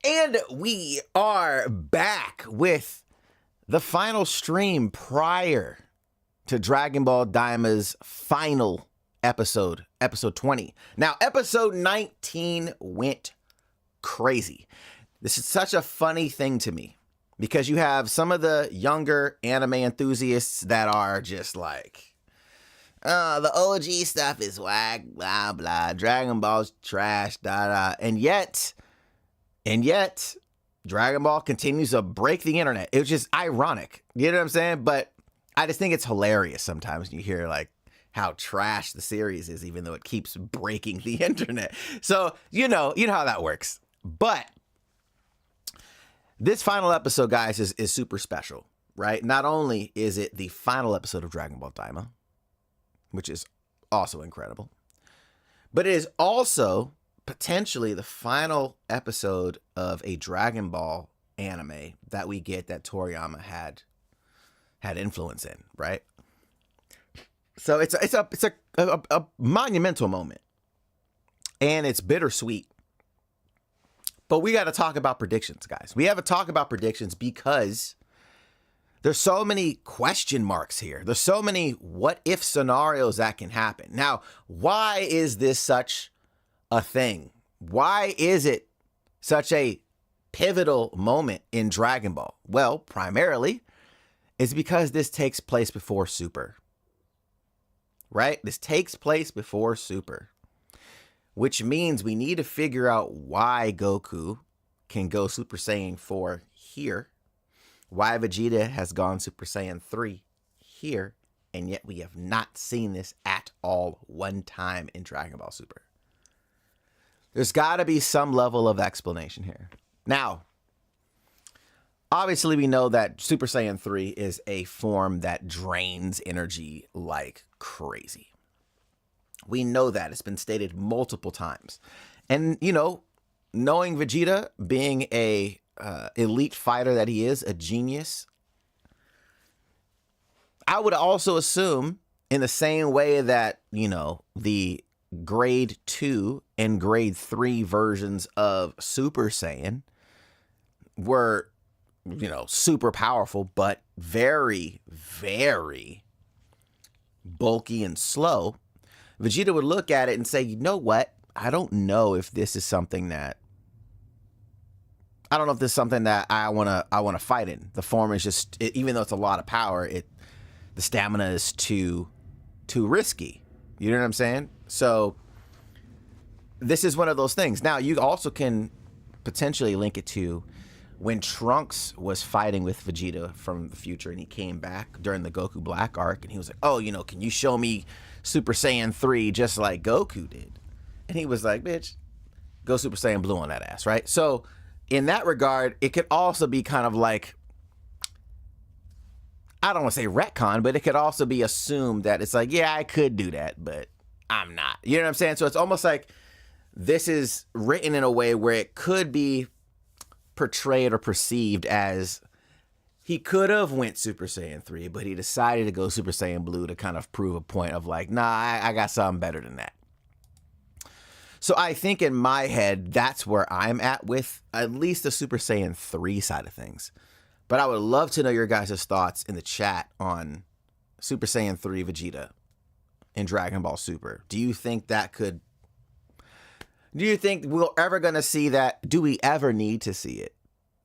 And we are back with the final stream prior to Dragon Ball Daima's final episode, episode 20. Now, episode 19 went crazy. This is such a funny thing to me because you have some of the younger anime enthusiasts that are just like, the OG stuff is whack, blah, blah, Dragon Ball's trash, da, da. And yet, Dragon Ball continues to break the internet. It was just ironic. You know what I'm saying? But I just think it's hilarious sometimes when you hear like how trash the series is, even though it keeps breaking the internet. So, you know how that works. But this final episode, guys, is super special, right? Not only is it the final episode of Dragon Ball Daima, which is also incredible, but it is also potentially the final episode of a Dragon Ball anime that we get that Toriyama had influence in, right? So it's a monumental moment, and it's bittersweet. But we got to talk about predictions, guys. We have to talk about predictions because there's so many question marks here. There's so many what if scenarios that can happen. Now, why is this such a thing? Why is it such a pivotal moment in Dragon Ball? Well, primarily, it's because this takes place before Super. Right? This takes place before Super. Which means we need to figure out why Goku can go Super Saiyan 4 here. Why Vegeta has gone Super Saiyan 3 here. And yet we have not seen this at all one time in Dragon Ball Super. There's got to be some level of explanation here. Now, obviously we know that Super Saiyan 3 is a form that drains energy like crazy. We know that. It's been stated multiple times. And, knowing Vegeta being a elite fighter that he is, a genius, I would also assume in the same way that, the grade 2 and grade 3 versions of Super Saiyan were, super powerful, but very, very bulky and slow. Vegeta would look at it and say, you know what? I don't know if this is something that I want to fight in. The form is just, even though it's a lot of power, the stamina is too risky. You know what I'm saying? So this is one of those things. Now, you also can potentially link it to when Trunks was fighting with Vegeta from the future and he came back during the Goku Black arc and he was like, oh, can you show me Super Saiyan 3 just like Goku did? And he was like, bitch, go Super Saiyan Blue on that ass, right? So in that regard, it could also be kind of like, I don't want to say retcon, but it could also be assumed that it's like, yeah, I could do that, but I'm not. You know what I'm saying? So it's almost like this is written in a way where it could be portrayed or perceived as he could have went Super Saiyan 3, but he decided to go Super Saiyan Blue to kind of prove a point of like, nah, I got something better than that. So I think in my head, that's where I'm at with at least the Super Saiyan 3 side of things. But I would love to know your guys' thoughts in the chat on Super Saiyan 3 Vegeta in Dragon Ball Super. Do you think we're ever going to see that? Do we ever need to see it?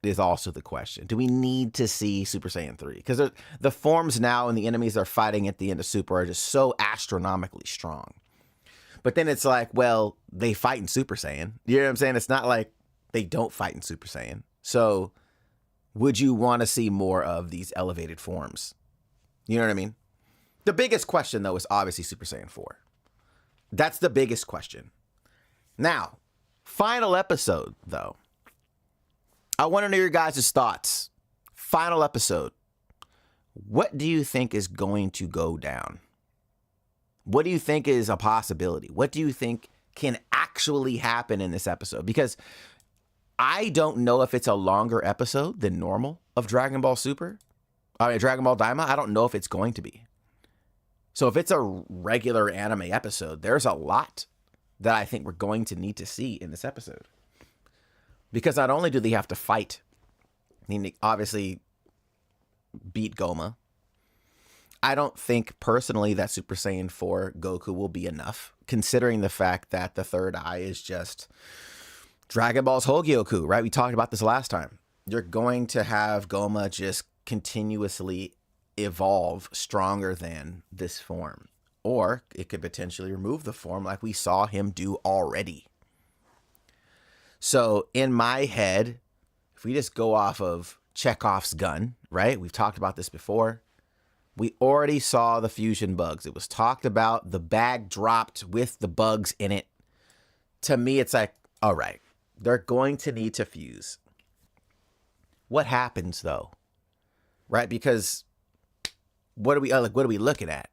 Is also the question. Do we need to see Super Saiyan 3? Because the forms now and the enemies they're fighting at the end of Super are just so astronomically strong. But then it's like, well, they fight in Super Saiyan. You know what I'm saying? It's not like they don't fight in Super Saiyan. So would you want to see more of these elevated forms? You know what I mean? The biggest question, though, is obviously Super Saiyan 4. That's the biggest question. Now, final episode, though. I want to know your guys' thoughts. Final episode. What do you think is going to go down? What do you think is a possibility? What do you think can actually happen in this episode? Because I don't know if it's a longer episode than normal of Dragon Ball Super. Dragon Ball Daima. I don't know if it's going to be. So if it's a regular anime episode, there's a lot that I think we're going to need to see in this episode. Because not only do they have to fight, I mean, obviously beat Goma. I don't think personally that Super Saiyan 4 Goku will be enough, considering the fact that the third eye is just Dragon Ball's Hogyoku, right? We talked about this last time. You're going to have Goma just continuously evolve stronger than this form. Or it could potentially remove the form like we saw him do already. So in my head, if we just go off of Chekhov's gun, right? We've talked about this before. We already saw the fusion bugs. It was talked about. The bag dropped with the bugs in it. To me, it's like, all right, they're going to need to fuse. What happens though? Right? Because what are we looking at?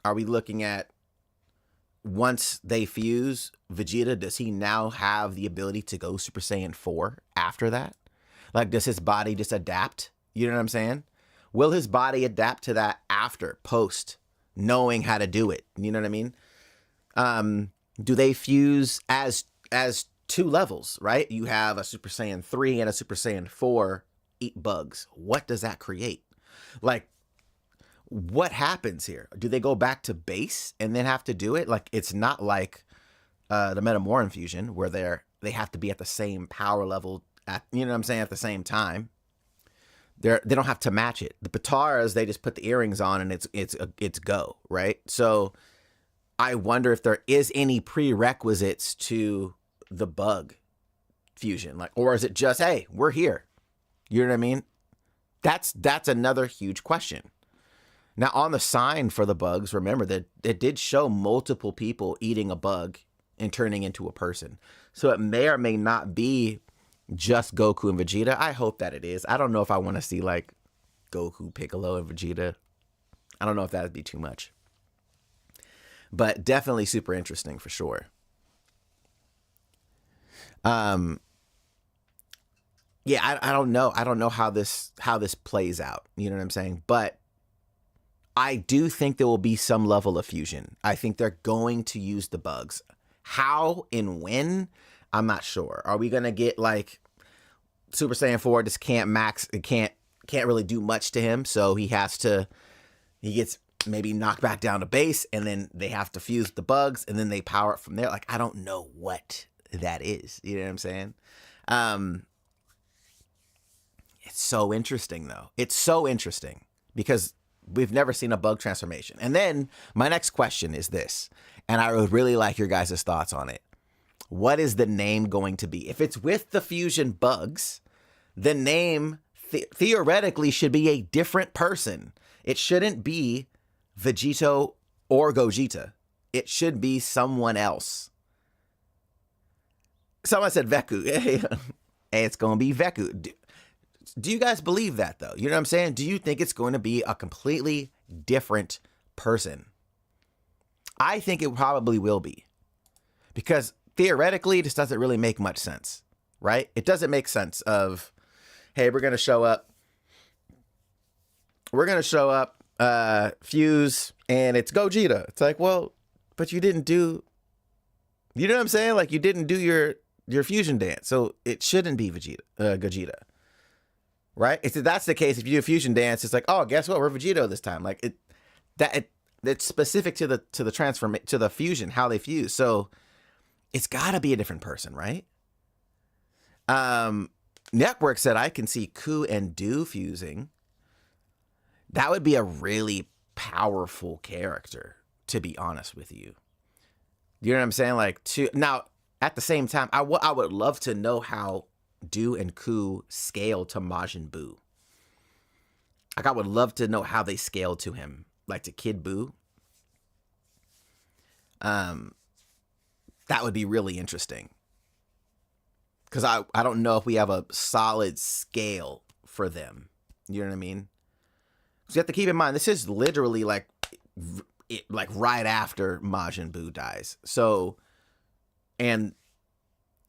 Are we looking at once they fuse, Vegeta, does he now have the ability to go Super Saiyan 4 after that? Like, does his body just adapt? You know what I'm saying? Will his body adapt to that after, post, knowing how to do it? You know what I mean? Do they fuse as two levels, right? You have a Super Saiyan 3 and a Super Saiyan 4 eat bugs. What does that create? Like, what happens here? Do they go back to base and then have to do it? Like, it's not like the Metamoran fusion where they have to be at the same power level at, you know what I'm saying, at the same time. They don't have to match it. The Pataras, they just put the earrings on and it's go, right? So I wonder if there is any prerequisites to the bug fusion, like, or is it just, hey, we're here? You know what I mean? That's another huge question. Now, on the sign for the bugs, remember that it did show multiple people eating a bug and turning into a person. So it may or may not be just Goku and Vegeta. I hope that it is. I don't know if I want to see like Goku, Piccolo, and Vegeta. I don't know if that would be too much. But definitely super interesting for sure. Yeah, I don't know. I don't know how this plays out. You know what I'm saying? But I do think there will be some level of fusion. I think they're going to use the bugs. How and when, I'm not sure. Are we gonna get like Super Saiyan 4 just can't really do much to him, so he gets maybe knocked back down to base, and then they have to fuse the bugs, and then they power it from there. Like, I don't know what that is. You know what I'm saying? It's so interesting though. It's so interesting because we've never seen a bug transformation. And then my next question is this, and I would really like your guys' thoughts on it. What is the name going to be? If it's with the fusion bugs, the name theoretically should be a different person. It shouldn't be Vegito or Gogeta. It should be someone else. Someone said Veku. Hey, it's going to be Veku. Do you guys believe that, though? You know what I'm saying? Do you think it's going to be a completely different person? I think it probably will be. Because theoretically, this doesn't really make much sense, right? It doesn't make sense of, hey, we're going to show up, fuse, and it's Gogeta. It's like, well, but you didn't do, you know what I'm saying? Like, you didn't do your fusion dance, so it shouldn't be Gogeta. Right? If that's the case, if you do a fusion dance, it's like, oh, guess what? We're Vegito this time. Like it's specific to the fusion, how they fuse. So it's got to be a different person, right? Network said I can see Ku and Du fusing. That would be a really powerful character, to be honest with you. You know what I'm saying? Like, now at the same time, I would love to know how Du and Ku scale to Majin Buu. Like, I would love to know how they scale to him, like to Kid Buu. That would be really interesting. Because I don't know if we have a solid scale for them. You know what I mean? So you have to keep in mind, this is literally like right after Majin Buu dies. So, and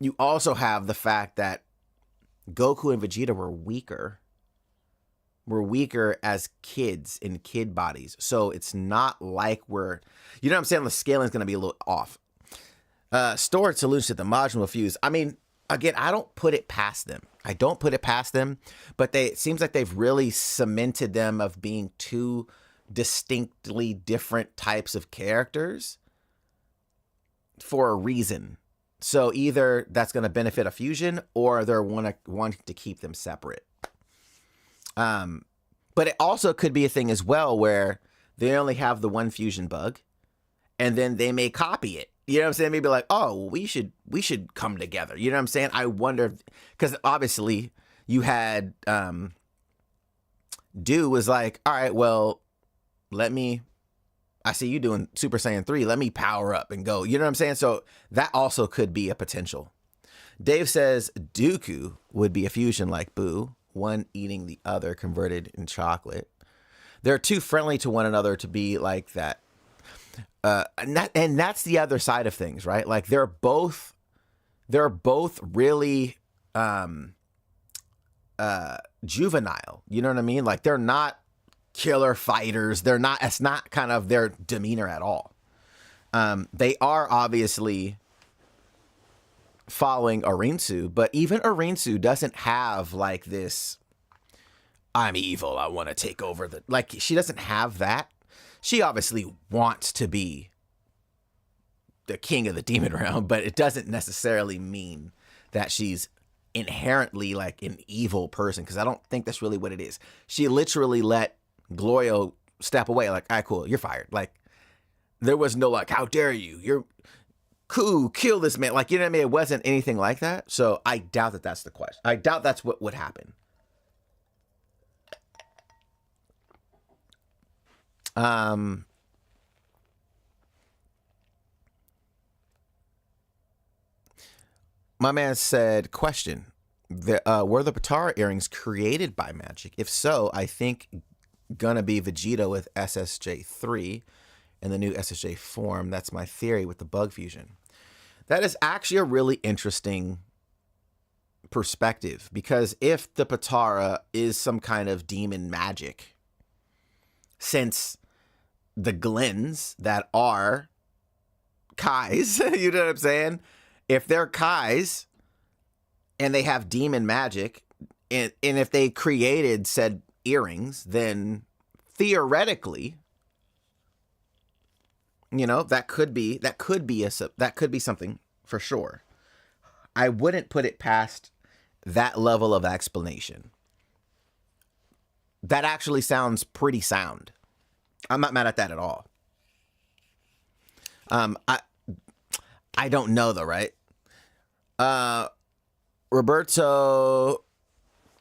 you also have the fact that Goku and Vegeta were weaker as kids in kid bodies. So it's not like you know what I'm saying? The scaling is going to be a little off. Storage solution to the Majin will fuse. I mean, again, I don't put it past them. I don't put it past them, but it seems like they've really cemented them of being two distinctly different types of characters for a reason. So either that's going to benefit a fusion, or they're wanting to keep them separate. But it also could be a thing as well where they only have the one fusion bug, and then they may copy it. You know what I'm saying? Maybe like, oh, we should come together. You know what I'm saying? I wonder, because obviously you had Do was like, all right, well, I see you doing Super Saiyan 3. Let me power up and go. You know what I'm saying? So that also could be a potential. Dave says Dooku would be a fusion like Boo, one eating the other converted in chocolate. They're too friendly to one another to be like that. And that's the other side of things, right? Like they're both really juvenile. You know what I mean? Like they're not killer fighters. It's not kind of their demeanor at all. They are obviously following Arinsu, but even Arinsu doesn't have like this, I'm evil, I want to take over like she doesn't have that. She obviously wants to be the king of the demon realm, but it doesn't necessarily mean that she's inherently like an evil person, because I don't think that's really what it is. She literally let Glorio step away, like, all right, cool, you're fired. Like, there was no like, how dare you? You're cool, kill this man. Like, you know what I mean? It wasn't anything like that. So I doubt that that's the question. I doubt that's what would happen. My man said, question, were the Patara earrings created by magic? If so, I think gonna be Vegeta with SSJ3 in the new SSJ form. That's my theory with the bug fusion. That is actually a really interesting perspective, because if the Patara is some kind of demon magic, since the Glens that are Kais, you know what I'm saying? If they're Kais and they have demon magic, and if they created said earrings, then theoretically, you know, that could be something for sure. I wouldn't put it past that level of explanation. That actually sounds pretty sound. I'm not mad at that at all. I don't know though, right? Roberto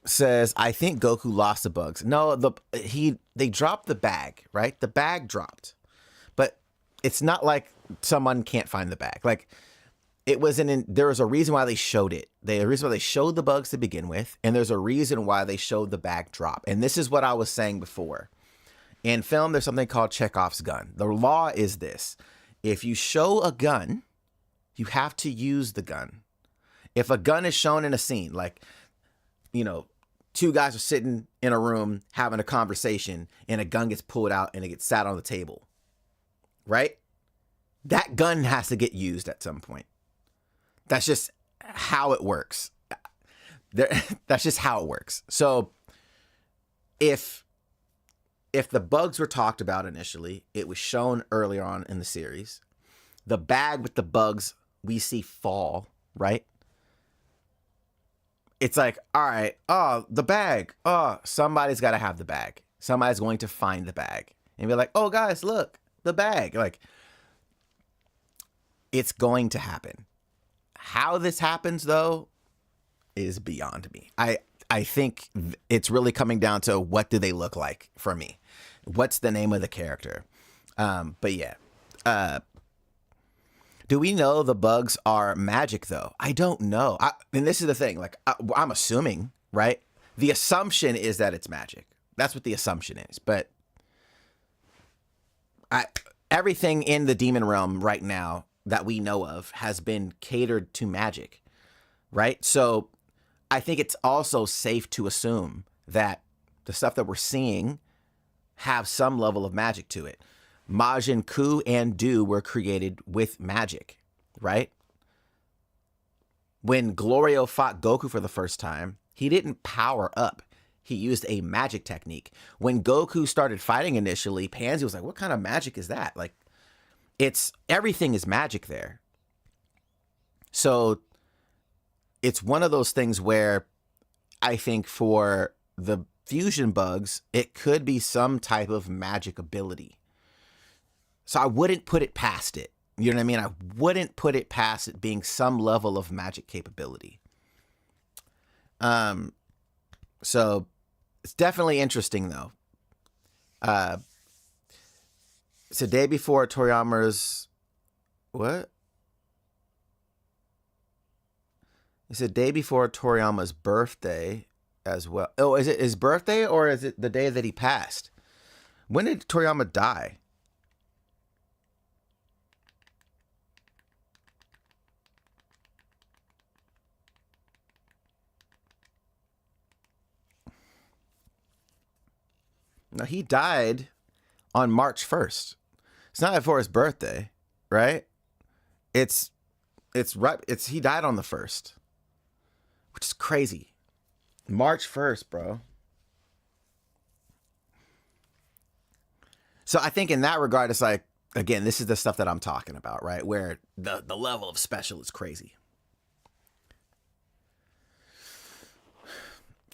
says, I think Goku lost the bugs. No, they dropped the bag, right? The bag dropped. But it's not like someone can't find the bag. Like, there was a reason why they showed it. The reason why they showed the bugs to begin with, and there's a reason why they showed the bag drop. And this is what I was saying before. In film, there's something called Chekhov's gun. The law is this: if you show a gun, you have to use the gun. If a gun is shown in a scene, like, you know, two guys are sitting in a room having a conversation and a gun gets pulled out and it gets sat on the table, right? That gun has to get used at some point. That's just how it works. That's just how it works. So if the bugs were talked about initially, it was shown earlier on in the series, the bag with the bugs we see fall, right? It's like, all right, oh, the bag. Oh, somebody's got to have the bag. Somebody's going to find the bag. And be like, oh, guys, look, the bag. Like, it's going to happen. How this happens, though, is beyond me. I think it's really coming down to what do they look like for me? What's the name of the character? But yeah. Do we know the bugs are magic, though? I don't know. And this is the thing. Like, I'm assuming, right? The assumption is that it's magic. That's what the assumption is. But everything in the demon realm right now that we know of has been catered to magic, right? So I think it's also safe to assume that the stuff that we're seeing have some level of magic to it. Majin, Ku, and Do were created with magic, right? when Glorio fought Goku for the first time, he didn't power up. He used a magic technique. When Goku started fighting initially, Pansy was like, what kind of magic is that? Like, everything is magic there. So it's one of those things where I think for the fusion bugs, it could be some type of magic ability. So I wouldn't put it past it. You know what I mean? I wouldn't put it past it being some level of magic capability. So it's definitely interesting though. It's a day before Toriyama's what? It's a day before Toriyama's birthday as well. Oh, is it his birthday or is it the day that he passed? When did Toriyama die? No, he died on March 1st. It's not before his birthday, right? It's right. He died on the 1st, which is crazy. March 1st, bro. So I think in that regard, it's like, again, this is the stuff that I'm talking about, right? Where the level of special is crazy.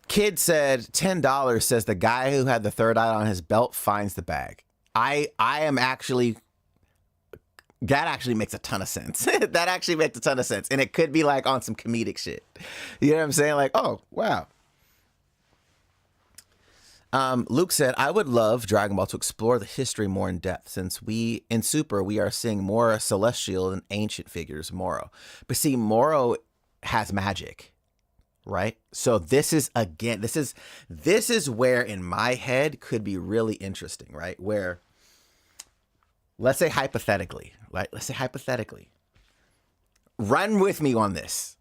Kid said $10 says the guy who had the third eye on his belt finds the bag. I am actually, that actually makes a ton of sense. That actually makes a ton of sense. And it could be like on some comedic shit. You know what I'm saying? Like, oh, wow. Luke said, I would love Dragon Ball to explore the history more in depth since in Super, we are seeing more celestial and ancient figures, Moro. But see, Moro has magic. Right. So this is, again, this is where in my head could be really interesting, right? Where let's say hypothetically, run with me on this.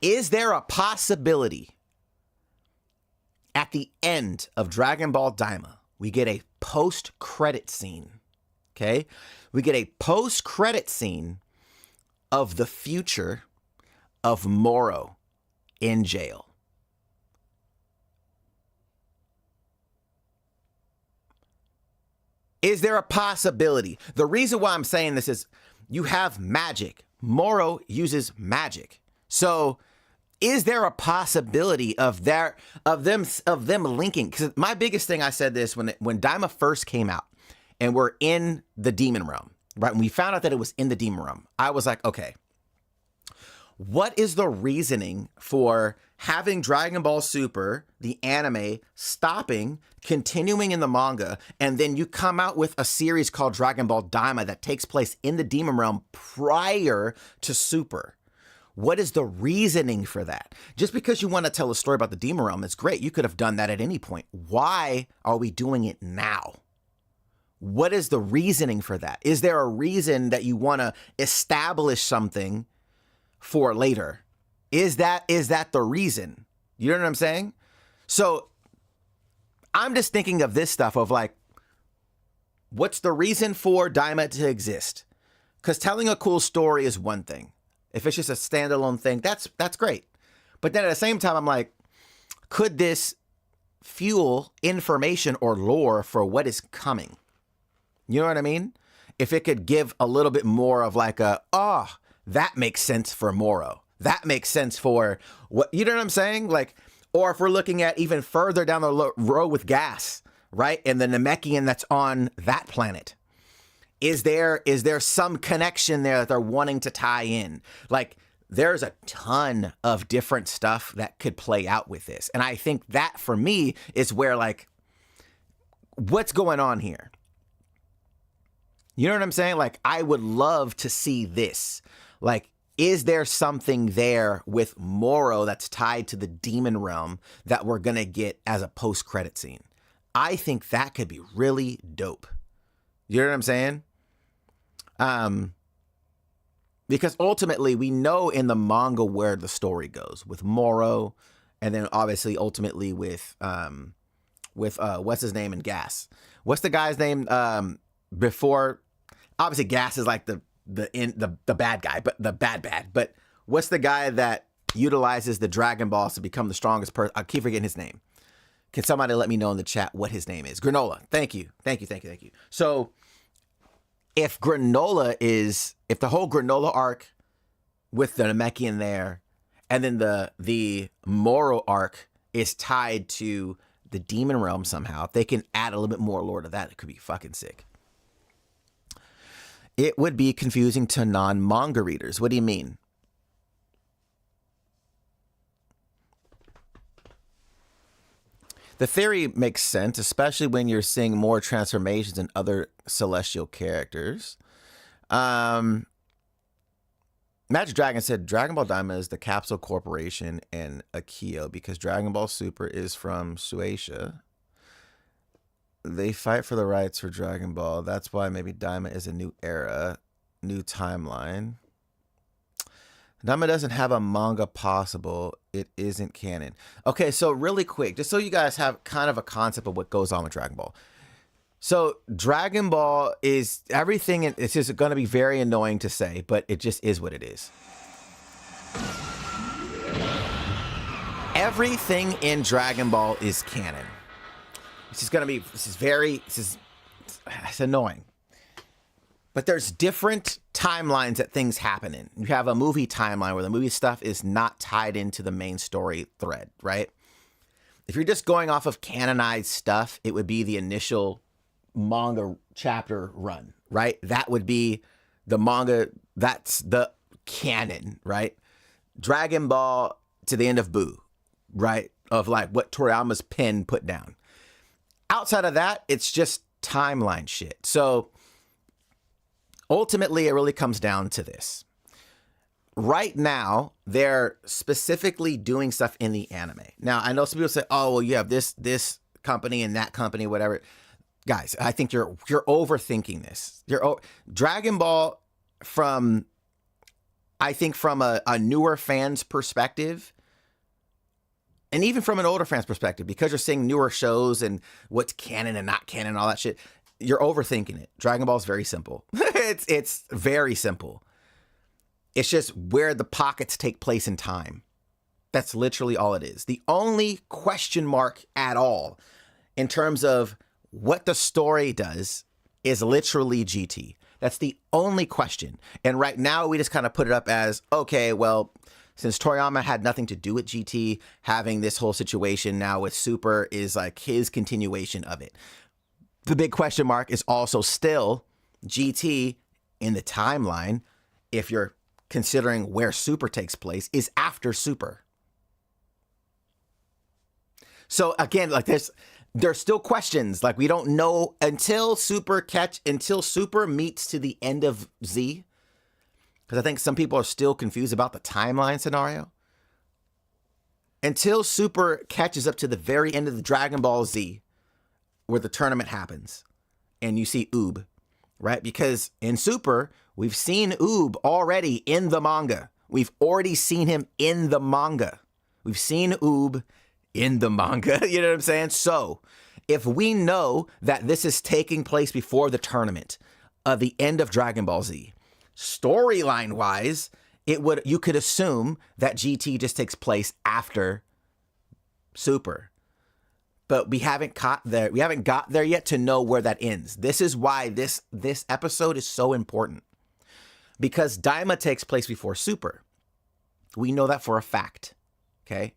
Is there a possibility at the end of Dragon Ball Daima, we get a post-credit scene? Okay. We get a post-credit scene of the future of Moro in jail. Is there a possibility? The reason why I'm saying this is you have magic. Moro uses magic. So is there a possibility of them linking? Because my biggest thing, I said this when Daima first came out and we're in the demon realm, right? When we found out that it was in the demon realm, I was like, okay, what is the reasoning for having Dragon Ball Super, the anime, stopping, continuing in the manga, and then you come out with a series called Dragon Ball Daima that takes place in the Demon Realm prior to Super? What is the reasoning for that? Just because you want to tell a story about the Demon Realm is great. You could have done that at any point. Why are we doing it now? What is the reasoning for that? Is there a reason that you want to establish something for later? Is that the reason? You know what I'm saying? So I'm just thinking of this stuff of like, what's the reason for Daima to exist? Because telling a cool story is one thing. If it's just a standalone thing, that's great. But then at the same time, I'm like, could this fuel information or lore for what is coming? You know what I mean? If it could give a little bit more of like that makes sense for Moro. That makes sense for what, you know what I'm saying? Like, or if we're looking at even further down the road with Gas, right? And the Namekian that's on that planet. Is there some connection there that they're wanting to tie in? Like, there's a ton of different stuff that could play out with this. And I think that for me is where like, what's going on here? You know what I'm saying? Like, I would love to see this. Like, is there something there with Moro that's tied to the demon realm that we're going to get as a post-credit scene? I think that could be really dope. You know what I'm saying? Because ultimately we know in the manga where the story goes with Moro, and then obviously ultimately with what's his name in Gas? What's the guy's name before? Obviously Gas is like the bad guy, but the bad. But What's the guy that utilizes the Dragon Balls to become the strongest person? I keep forgetting his name. Can somebody let me know in the chat what his name is? Granola. Thank you. So if the whole Granola arc with the Namekian there, and then the Moro arc is tied to the demon realm somehow, if they can add a little bit more lore to that, it could be fucking sick. It would be confusing to non-manga readers. What do you mean? The theory makes sense, especially when you're seeing more transformations in other celestial characters. Magic Dragon said Dragon Ball Daima is the Capsule Corporation and Akio because Dragon Ball Super is from Shueisha. They fight for the rights for Dragon Ball. That's why maybe Daima is a new era, new timeline. Daima doesn't have a manga possible. It isn't canon. Okay, so really quick, just so you guys have kind of a concept of what goes on with Dragon Ball. So Dragon Ball is everything. It's just going to be very annoying to say, but it just is what it is. Everything in Dragon Ball is canon. It's annoying. But there's different timelines that things happen in. You have a movie timeline where the movie stuff is not tied into the main story thread, right? If you're just going off of canonized stuff, it would be the initial manga chapter run, right? That would be the manga, that's the canon, right? Dragon Ball to the end of Buu, right? Of like what Toriyama's pen put down. Outside of that, it's just timeline shit. So ultimately, it really comes down to this. Right now, they're specifically doing stuff in the anime. Now, I know some people say, oh, well, you have this company and that company, whatever. Guys, I think you're overthinking this. Dragon Ball from a newer fan's perspective, and even from an older fan's perspective, because you're seeing newer shows and what's canon and not canon and all that shit, you're overthinking it. Dragon Ball is very simple. It's very simple. It's just where the pockets take place in time. That's literally all it is. The only question mark at all in terms of what the story does is literally GT. That's the only question. And right now we just kind of put it up as, okay, well, since Toriyama had nothing to do with GT, having this whole situation now with Super is like his continuation of it. The big question mark is also still GT in the timeline, if you're considering where Super takes place, is after Super. So again, like there's still questions. Like we don't know until Super meets to the end of Z. Because I think some people are still confused about the timeline scenario. Until Super catches up to the very end of the Dragon Ball Z, where the tournament happens, and you see Oob, right? Because in Super, we've seen Oob already in the manga. We've already seen him in the manga. We've seen Oob in the manga, you know what I'm saying? So, if we know that this is taking place before the tournament of the end of Dragon Ball Z, storyline-wise, you could assume that GT just takes place after Super. But we haven't got there yet to know where that ends. This is why this episode is so important. Because Daima takes place before Super. We know that for a fact. Okay?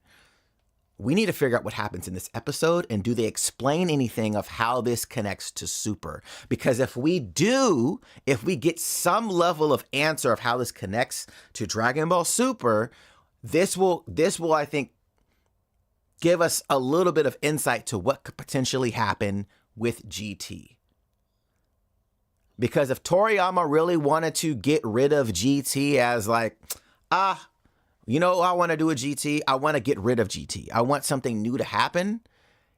We need to figure out what happens in this episode, and do they explain anything of how this connects to Super? Because if we get some level of answer of how this connects to Dragon Ball Super, this will I think give us a little bit of insight to what could potentially happen with GT. Because if Toriyama really wanted to get rid of GT as like, you know, I want to do a GT. I want to get rid of GT. I want something new to happen.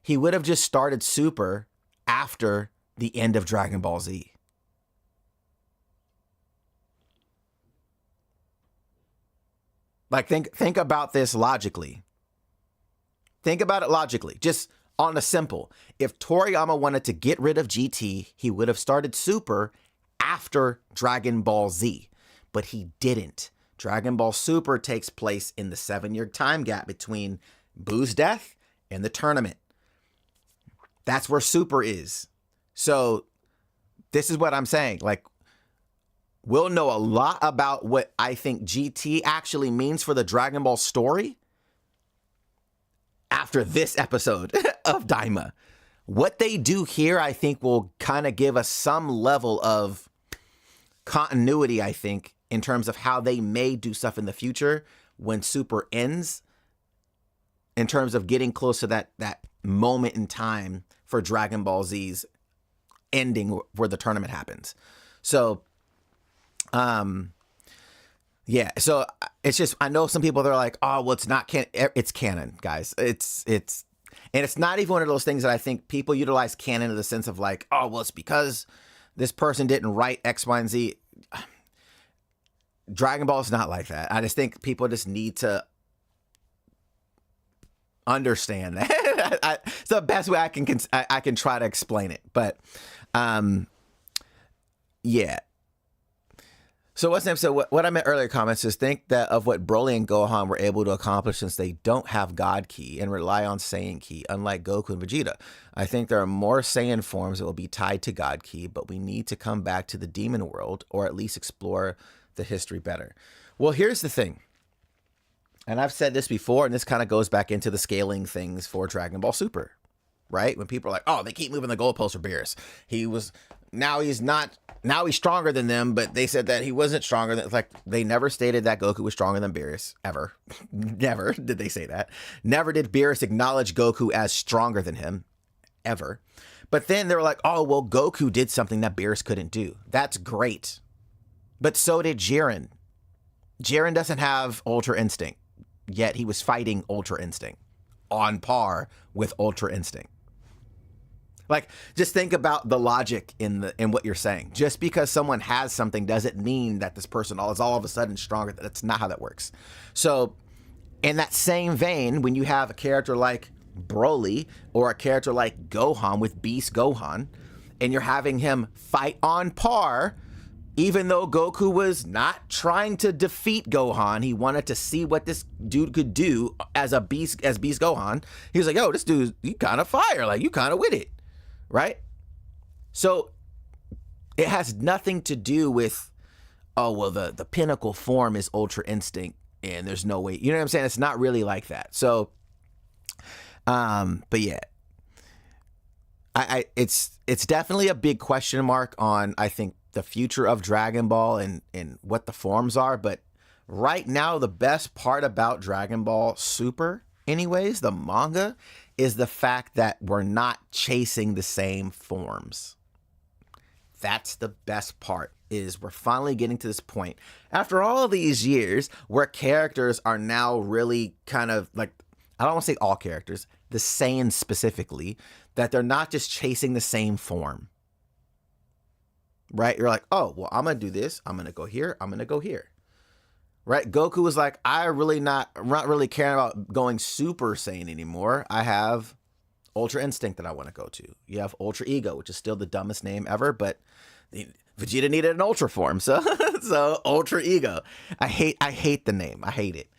He would have just started Super after the end of Dragon Ball Z. Like, think about this logically. Think about it logically. Just on a simple. If Toriyama wanted to get rid of GT, he would have started Super after Dragon Ball Z. But he didn't. Dragon Ball Super takes place in the 7-year time gap between Boo's death and the tournament. That's where Super is. So this is what I'm saying. Like, we'll know a lot about what I think GT actually means for the Dragon Ball story after this episode of Daima. What they do here, I think, will kind of give us some level of continuity, I think, in terms of how they may do stuff in the future when Super ends, in terms of getting close to that moment in time for Dragon Ball Z's ending where the tournament happens. So, yeah, so it's just, I know some people, they're like, oh, well, it's not canon. It's canon, guys. And it's not even one of those things that I think people utilize canon in the sense of like, oh, well, it's because this person didn't write X, Y, and Z. Dragon Ball is not like that. I just think people just need to understand that. It's the best way I can try to explain it. But, yeah. So what's next? So what I meant earlier comments is think that of what Broly and Gohan were able to accomplish since they don't have God Ki and rely on Saiyan Ki, unlike Goku and Vegeta. I think there are more Saiyan forms that will be tied to God Ki, but we need to come back to the demon world or at least explore the history better. Well, here's the thing. And I've said this before, and this kind of goes back into the scaling things for Dragon Ball Super, right? When people are like, oh, they keep moving the goalposts for Beerus. Now he's stronger than them, but they said that he wasn't stronger than, like, they never stated that Goku was stronger than Beerus, ever. Never did they say that. Never did Beerus acknowledge Goku as stronger than him, ever. But then they were like, oh, well, Goku did something that Beerus couldn't do. That's great. But so did Jiren. Jiren doesn't have Ultra Instinct, yet he was fighting Ultra Instinct on par with Ultra Instinct. Like, just think about the logic in what you're saying. Just because someone has something doesn't mean that this person is all of a sudden stronger. That's not how that works. So, in that same vein, when you have a character like Broly or a character like Gohan with Beast Gohan, and you're having him fight on par, even though Goku was not trying to defeat Gohan, he wanted to see what this dude could do as Beast Gohan. He was like, yo, this dude, you kind of fire. Like, you kind of with it. Right? So it has nothing to do with, oh, well, the pinnacle form is Ultra Instinct and there's no way. You know what I'm saying? It's not really like that. So, but yeah, it's definitely a big question mark on, I think, the future of Dragon Ball and what the forms are. But right now, the best part about Dragon Ball Super, anyways, the manga, is the fact that we're not chasing the same forms. That's the best part, is we're finally getting to this point after all of these years where characters are now really kind of like, I don't want to say all characters, the Saiyans specifically, that they're not just chasing the same form. Right? You're like, oh, well, I'm going to do this. I'm going to go here. I'm going to go here. Right? Goku was like, I'm not really caring about going Super Saiyan anymore. I have Ultra Instinct that I want to go to. You have Ultra Ego, which is still the dumbest name ever, but Vegeta needed an Ultra form, so Ultra Ego. I hate the name. I hate it.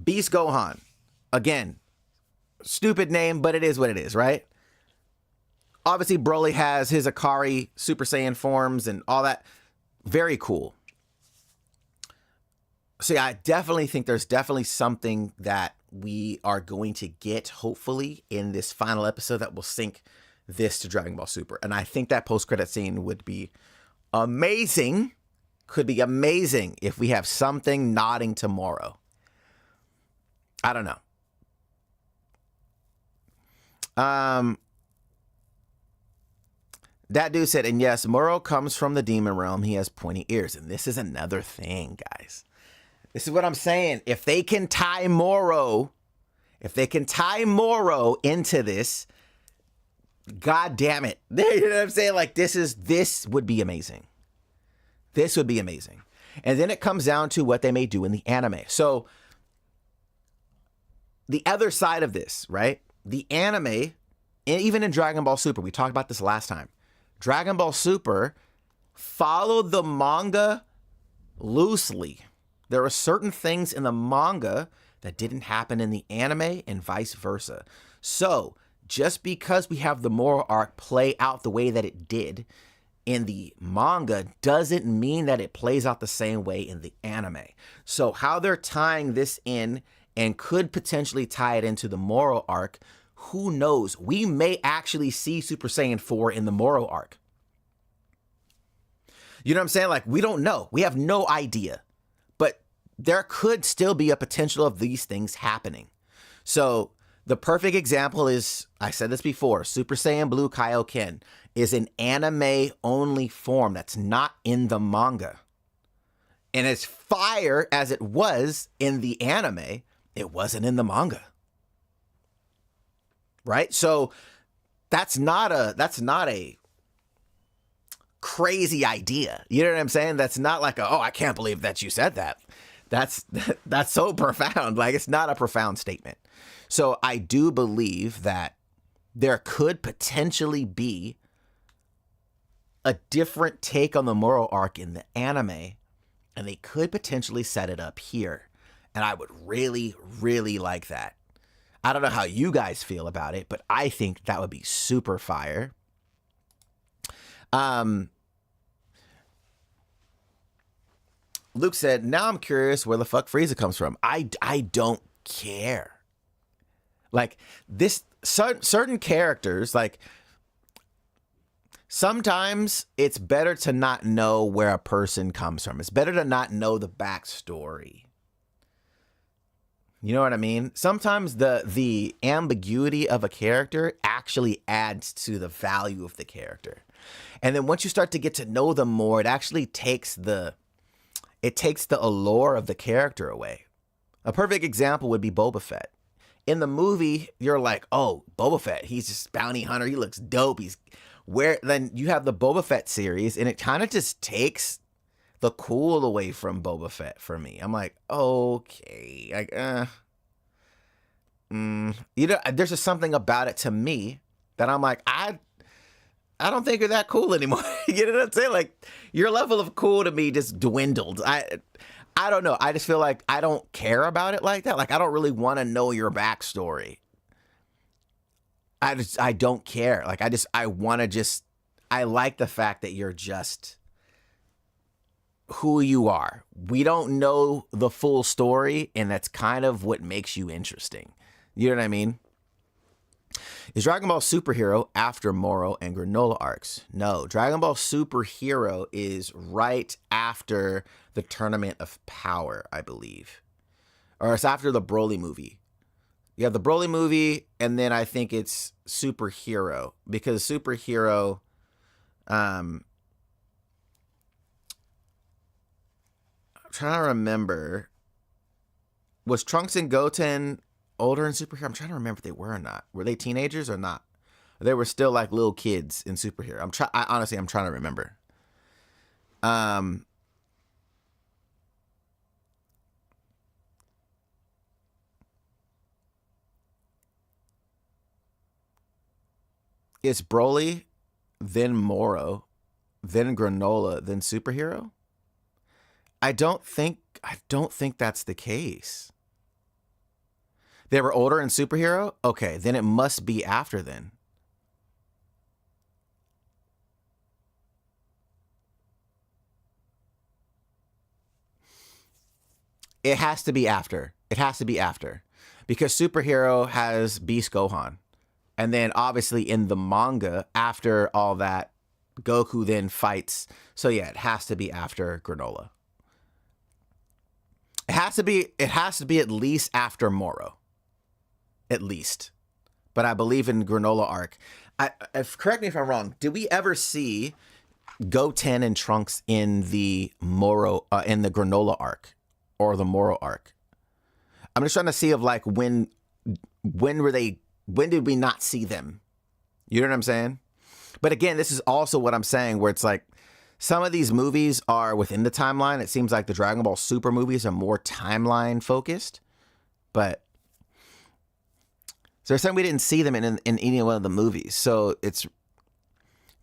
Beast Gohan. Again, stupid name, but it is what it is, right? Obviously, Broly has his Akari Super Saiyan forms and all that. Very cool. So yeah, I definitely think there's definitely something that we are going to get, hopefully, in this final episode that will sync this to Dragon Ball Super. And I think that post-credit scene would be amazing. Could be amazing if we have something nodding to Moro. I don't know. That dude said, and yes, Moro comes from the demon realm. He has pointy ears. And this is another thing, guys. This is what I'm saying. If they can tie Moro into this, God damn it. You know what I'm saying? Like, this would be amazing. This would be amazing. And then it comes down to what they may do in the anime. So the other side of this, right? The anime, even in Dragon Ball Super, we talked about this last time. Dragon Ball Super followed the manga loosely. There are certain things in the manga that didn't happen in the anime and vice versa. So just because we have the Moro Arc play out the way that it did in the manga doesn't mean that it plays out the same way in the anime. So how they're tying this in and could potentially tie it into the Moro Arc, who knows? We may actually see Super Saiyan 4 in the Moro Arc. You know what I'm saying? Like, we don't know. We have no idea. But there could still be a potential of these things happening. So the perfect example is, I said this before, Super Saiyan Blue Kaioken is an anime-only form that's not in the manga. And as fire as it was in the anime, it wasn't in the manga. Right? So that's not a crazy idea. You know what I'm saying? That's not like oh, I can't believe that you said that. That's so profound. Like, it's not a profound statement. So I do believe that there could potentially be a different take on the Moro Arc in the anime, and they could potentially set it up here. And I would really, really like that. I don't know how you guys feel about it, but I think that would be super fire. Luke said, now I'm curious where the fuck Frieza comes from. I don't care. Like, this, certain characters, like, sometimes it's better to not know where a person comes from. It's better to not know the backstory. You know what I mean? Sometimes the ambiguity of a character actually adds to the value of the character. And then once you start to get to know them more, it actually takes the allure of the character away. A perfect example would be Boba Fett. In the movie, you're like, oh, Boba Fett, he's just bounty hunter. He looks dope. Then you have the Boba Fett series, and it kind of just takes the cool away from Boba Fett for me. I'm like, okay, like, you know, there's just something about it to me that I'm like, I don't think you're that cool anymore. You know what I'm saying? Like, your level of cool to me just dwindled. I don't know. I just feel like I don't care about it like that. Like, I don't really want to know your backstory. I don't care. Like, I like the fact that you're just who you are. We don't know the full story, and that's kind of what makes you interesting. You know what I mean? Is Dragon Ball Superhero after Moro and Granola arcs? No, Dragon Ball Superhero is right after the Tournament of Power, I believe. Or it's after the Broly movie. You have the Broly movie, and then I think it's Superhero. Because Superhero, I'm trying to remember. Was Trunks and Goten older in Superhero? I'm trying to remember if they were or not. Were they teenagers or not? They were still like little kids in Superhero. Honestly, I'm trying to remember. It's Broly, then Moro, then Granola, then Superhero? I don't think that's the case. They were older in Superhero? Okay, then it must be after then. It has to be after. It has to be after. Because Superhero has Beast Gohan. And then obviously in the manga, after all that, Goku then fights. So yeah, it has to be after Granola. It has to be at least after Moro. At least. But I believe in Granola arc. Correct me if I'm wrong. Did we ever see Goten and Trunks in the Granola arc or the Moro arc? I'm just trying to see of like when did we not see them? You know what I'm saying? But again, this is also what I'm saying, where it's like some of these movies are within the timeline. It seems like the Dragon Ball Super movies are more timeline focused, but so they're saying we didn't see them in any one of the movies. So it's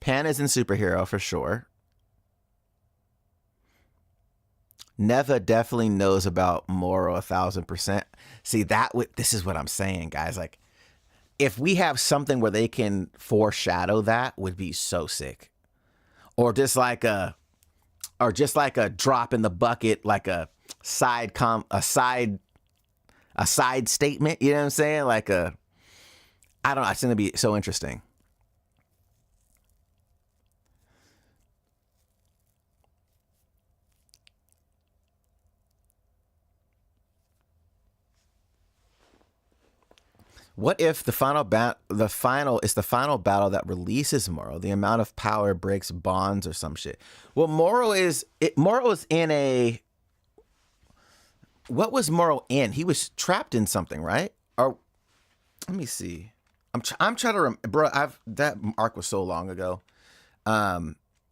Pan is in Superhero for sure. Neva definitely knows about Moro 1,000%. See, this is what I'm saying, guys. Like, if we have something where they can foreshadow that, would be so sick. Or just like a drop in the bucket, like a side statement. You know what I'm saying? Like I don't know. It's gonna be so interesting. What if the final battle that releases Moro? The amount of power breaks bonds or some shit. Well, Moro is in a. What was Moro in? He was trapped in something, right? Or let me see. I'm trying to remember. Bro, that arc was so long ago.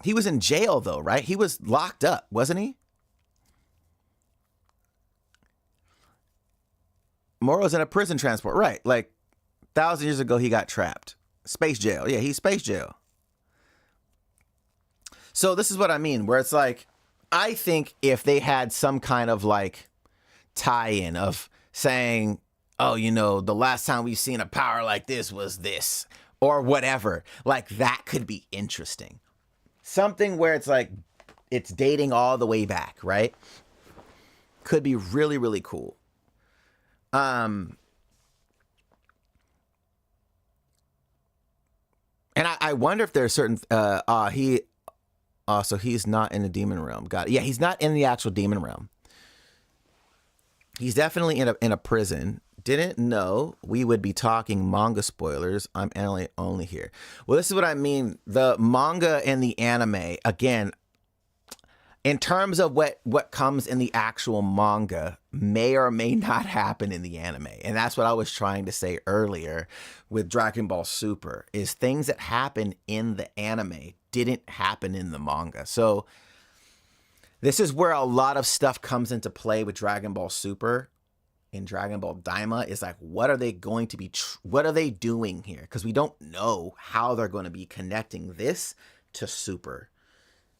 He was in jail though, right? He was locked up, wasn't he? Moro's in a prison transport, right? Like 1,000 years ago, he got trapped. Space jail. Yeah, he's space jail. So this is what I mean, where it's like, I think if they had some kind of like tie-in of saying, oh, you know, the last time we've seen a power like this was this, or whatever, like that could be interesting. Something where it's like, it's dating all the way back, right? Could be really, really cool. And I wonder if there's certain so he's not in the demon realm. Got it. Yeah, he's not in the actual demon realm. He's definitely in a prison. Didn't know we would be talking manga spoilers. I'm only here. Well, this is what I mean. The manga and the anime, again, in terms of what comes in the actual manga may or may not happen in the anime. And that's what I was trying to say earlier with Dragon Ball Super, is things that happen in the anime didn't happen in the manga. So this is where a lot of stuff comes into play with Dragon Ball Super and Dragon Ball Daima, is like, what are they going to be, what are they doing here? Because we don't know how they're going to be connecting this to Super.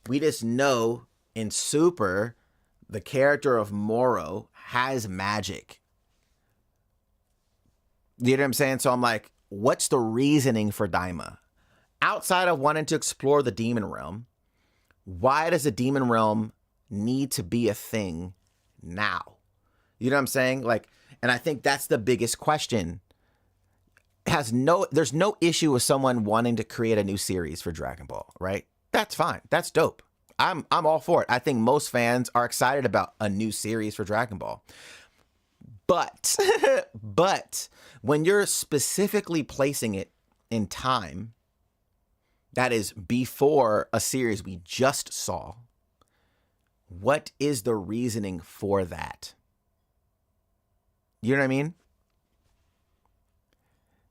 We just know in Super, the character of Moro has magic. You know what I'm saying? So I'm like, what's the reasoning for Daima? Outside of wanting to explore the demon realm, why does the demon realm need to be a thing now? You know what I'm saying? Like, and I think that's the biggest question. There's no issue with someone wanting to create a new series for Dragon Ball, right? That's fine. That's dope. I'm all for it. I think most fans are excited about a new series for Dragon Ball. But when you're specifically placing it in time, that is before a series we just saw, what is the reasoning for that? You know what I mean?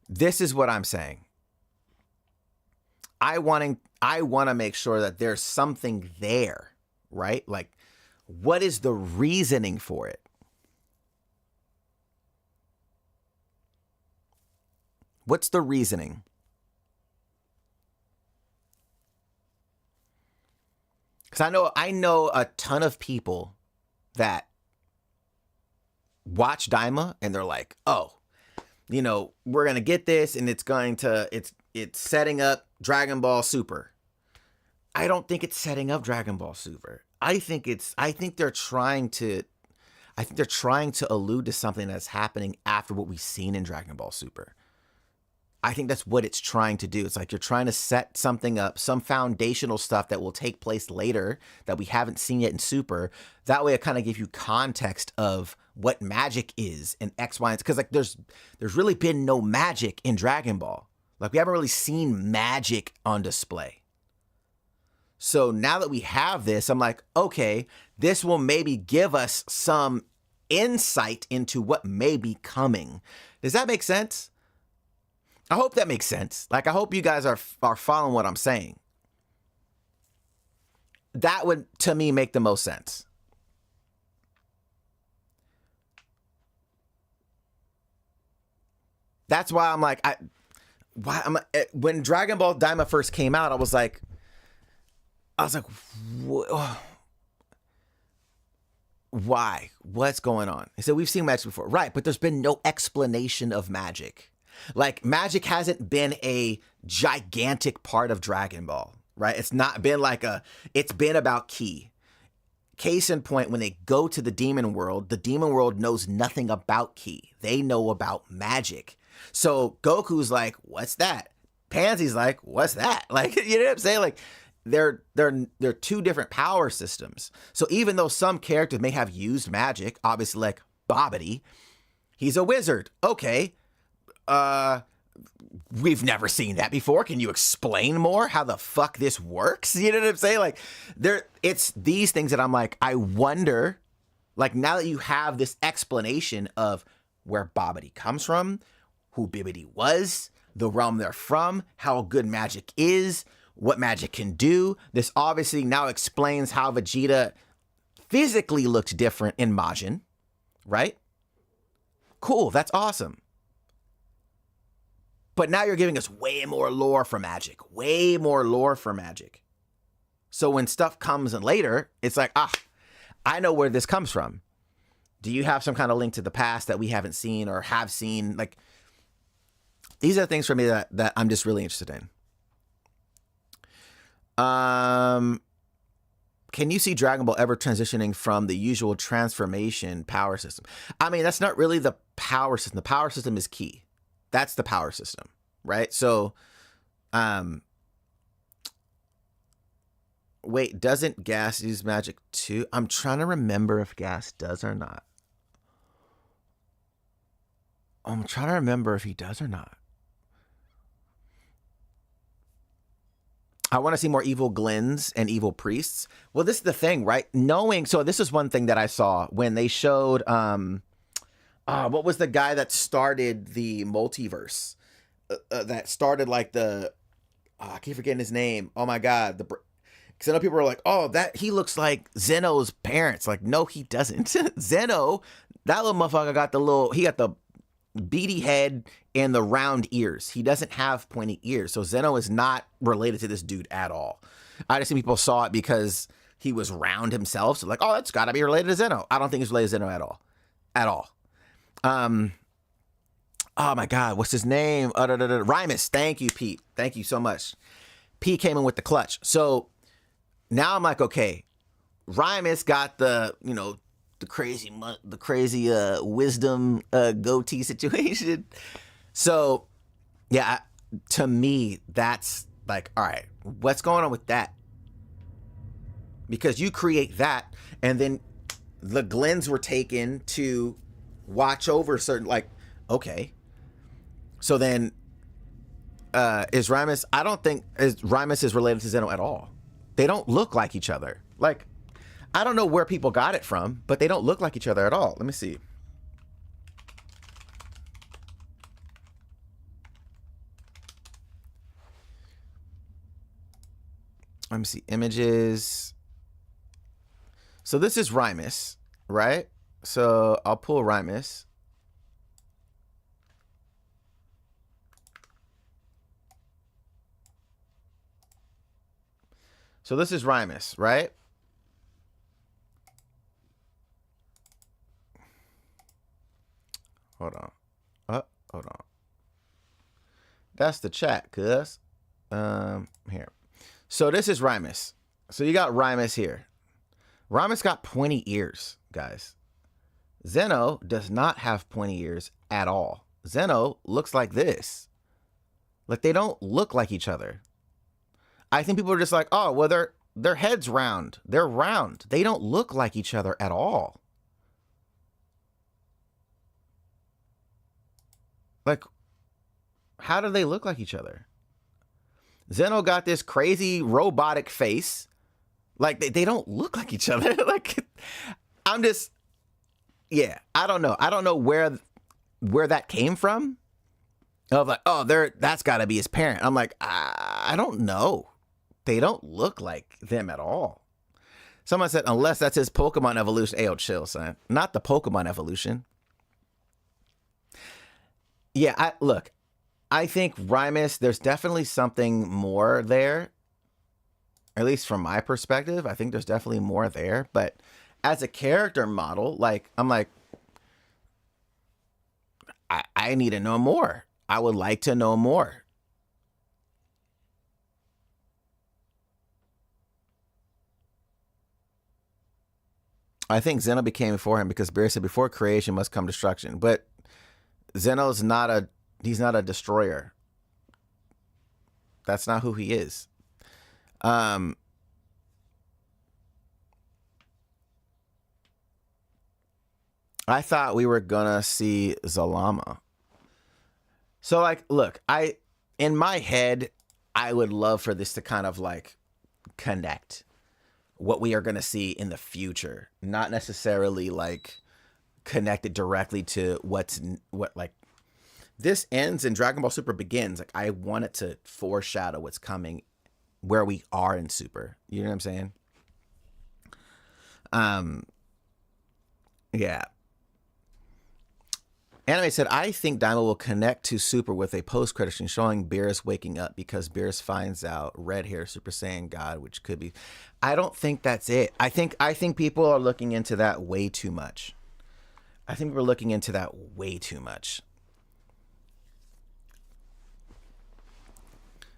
This is what I'm saying. I want to make sure that there's something there, right? Like, what is the reasoning for it? What's the reasoning? Because I know a ton of people that watch Daima and they're like, oh, you know, we're going to get this and it's setting up Dragon Ball Super. I don't think it's setting up Dragon Ball Super. I think they're trying to allude to something that's happening after what we've seen in Dragon Ball Super. I think that's what it's trying to do. It's like you're trying to set something up, some foundational stuff that will take place later that we haven't seen yet in Super. That way it kind of gives you context of what magic is in X, Y, and because like there's really been no magic in Dragon Ball. Like we haven't really seen magic on display. So now that we have this, I'm like, okay, this will maybe give us some insight into what may be coming. Does that make sense? I hope that makes sense. Like, I hope you guys are following what I'm saying. That would, to me, make the most sense. That's why I'm like, when Dragon Ball Daima first came out, I was like, why? What's going on? He said, we've seen magic before. Right, but there's been no explanation of magic. Like, magic hasn't been a gigantic part of Dragon Ball, right? It's not been like it's been about ki. Case in point, when they go to the demon world knows nothing about ki. They know about magic. So Goku's like, what's that? Pansy's like, what's that? Like, you know what I'm saying? Like, they're two different power systems. So even though some characters may have used magic, obviously like Babidi, he's a wizard. Okay. We've never seen that before. Can you explain more how the fuck this works? You know what I'm saying? Like, it's these things that I'm like, I wonder, like, now that you have this explanation of where Babidi comes from, who Bibidi was, the realm they're from, how good magic is, what magic can do. This obviously now explains how Vegeta physically looked different in Majin, right? Cool, that's awesome. But now you're giving us way more lore for magic, way more lore for magic. So when stuff comes in later, it's like, I know where this comes from. Do you have some kind of link to the past that we haven't seen or have seen? Like, these are things for me that I'm just really interested in. Can you see Dragon Ball ever transitioning from the usual transformation power system? I mean, that's not really the power system. The power system is key. That's the power system, right? So, wait, doesn't Gas use magic too? I'm trying to remember if Gas does or not. I'm trying to remember if he does or not. I want to see more evil Glins and evil priests. Well, this is the thing, right? So this is one thing that I saw when they showed, what was the guy that started the multiverse? That started like I keep forgetting his name. Oh my God. Because I know people are like, oh, that he looks like Zeno's parents. Like, no, he doesn't. Zeno, that little motherfucker got he got the beady head and the round ears. He doesn't have pointy ears. So Zeno is not related to this dude at all. I just think people saw it because he was round himself. So like, oh, that's got to be related to Zeno. I don't think it's related to Zeno at all. At all. Oh my God, what's his name? Rymus. Thank you, Pete. Thank you so much. Pete came in with the clutch. So now I'm like, okay, Rymus got the crazy wisdom goatee situation. So yeah, to me, that's like, all right, what's going on with that? Because you create that, and then the Glens were taken to watch over certain, like, okay. So then, is Rymus, I don't think Rymus is related to Zeno at all. They don't look like each other. Like, I don't know where people got it from, but they don't look like each other at all. Let me see. Let me see images. So this is Rymus, right? So I'll pull Rymus. So this is Rymus, right? Hold on. Hold on. That's the chat, cuz. Here. So this is Rymus. So you got Rymus here. Rymus got pointy ears, guys. Zeno does not have pointy ears at all. Zeno looks like this. Like, they don't look like each other. I think people are just like, oh, well, their head's round. They're round. They don't look like each other at all. Like, how do they look like each other? Zeno got this crazy robotic face. Like, they don't look like each other. Like, I'm just, yeah, I don't know. I don't know where that came from. Of like, oh, that's got to be his parent. I'm like, I don't know. They don't look like them at all. Someone said, unless that's his Pokemon evolution. Ayo, chill, son. Not the Pokemon evolution. Yeah, look, I think Rymus, there's definitely something more there. At least from my perspective, I think there's definitely more there. But as a character model, like, I'm like, I need to know more. I would like to know more. I think Zeno became before him because Beerus said, before creation must come destruction. But Zeno's he's not a destroyer. That's not who he is. I thought we were gonna see Zalama. So, like, look, in my head, I would love for this to kind of like connect what we are gonna see in the future, not necessarily like connected directly to what like this ends and Dragon Ball Super begins. Like, I want it to foreshadow what's coming, where we are in Super. You know what I'm saying? Yeah. Anime said, I think Daima will connect to Super with a post-credit scene showing Beerus waking up because Beerus finds out red hair Super Saiyan God, which could be. I don't think that's it. I think people are looking into that way too much.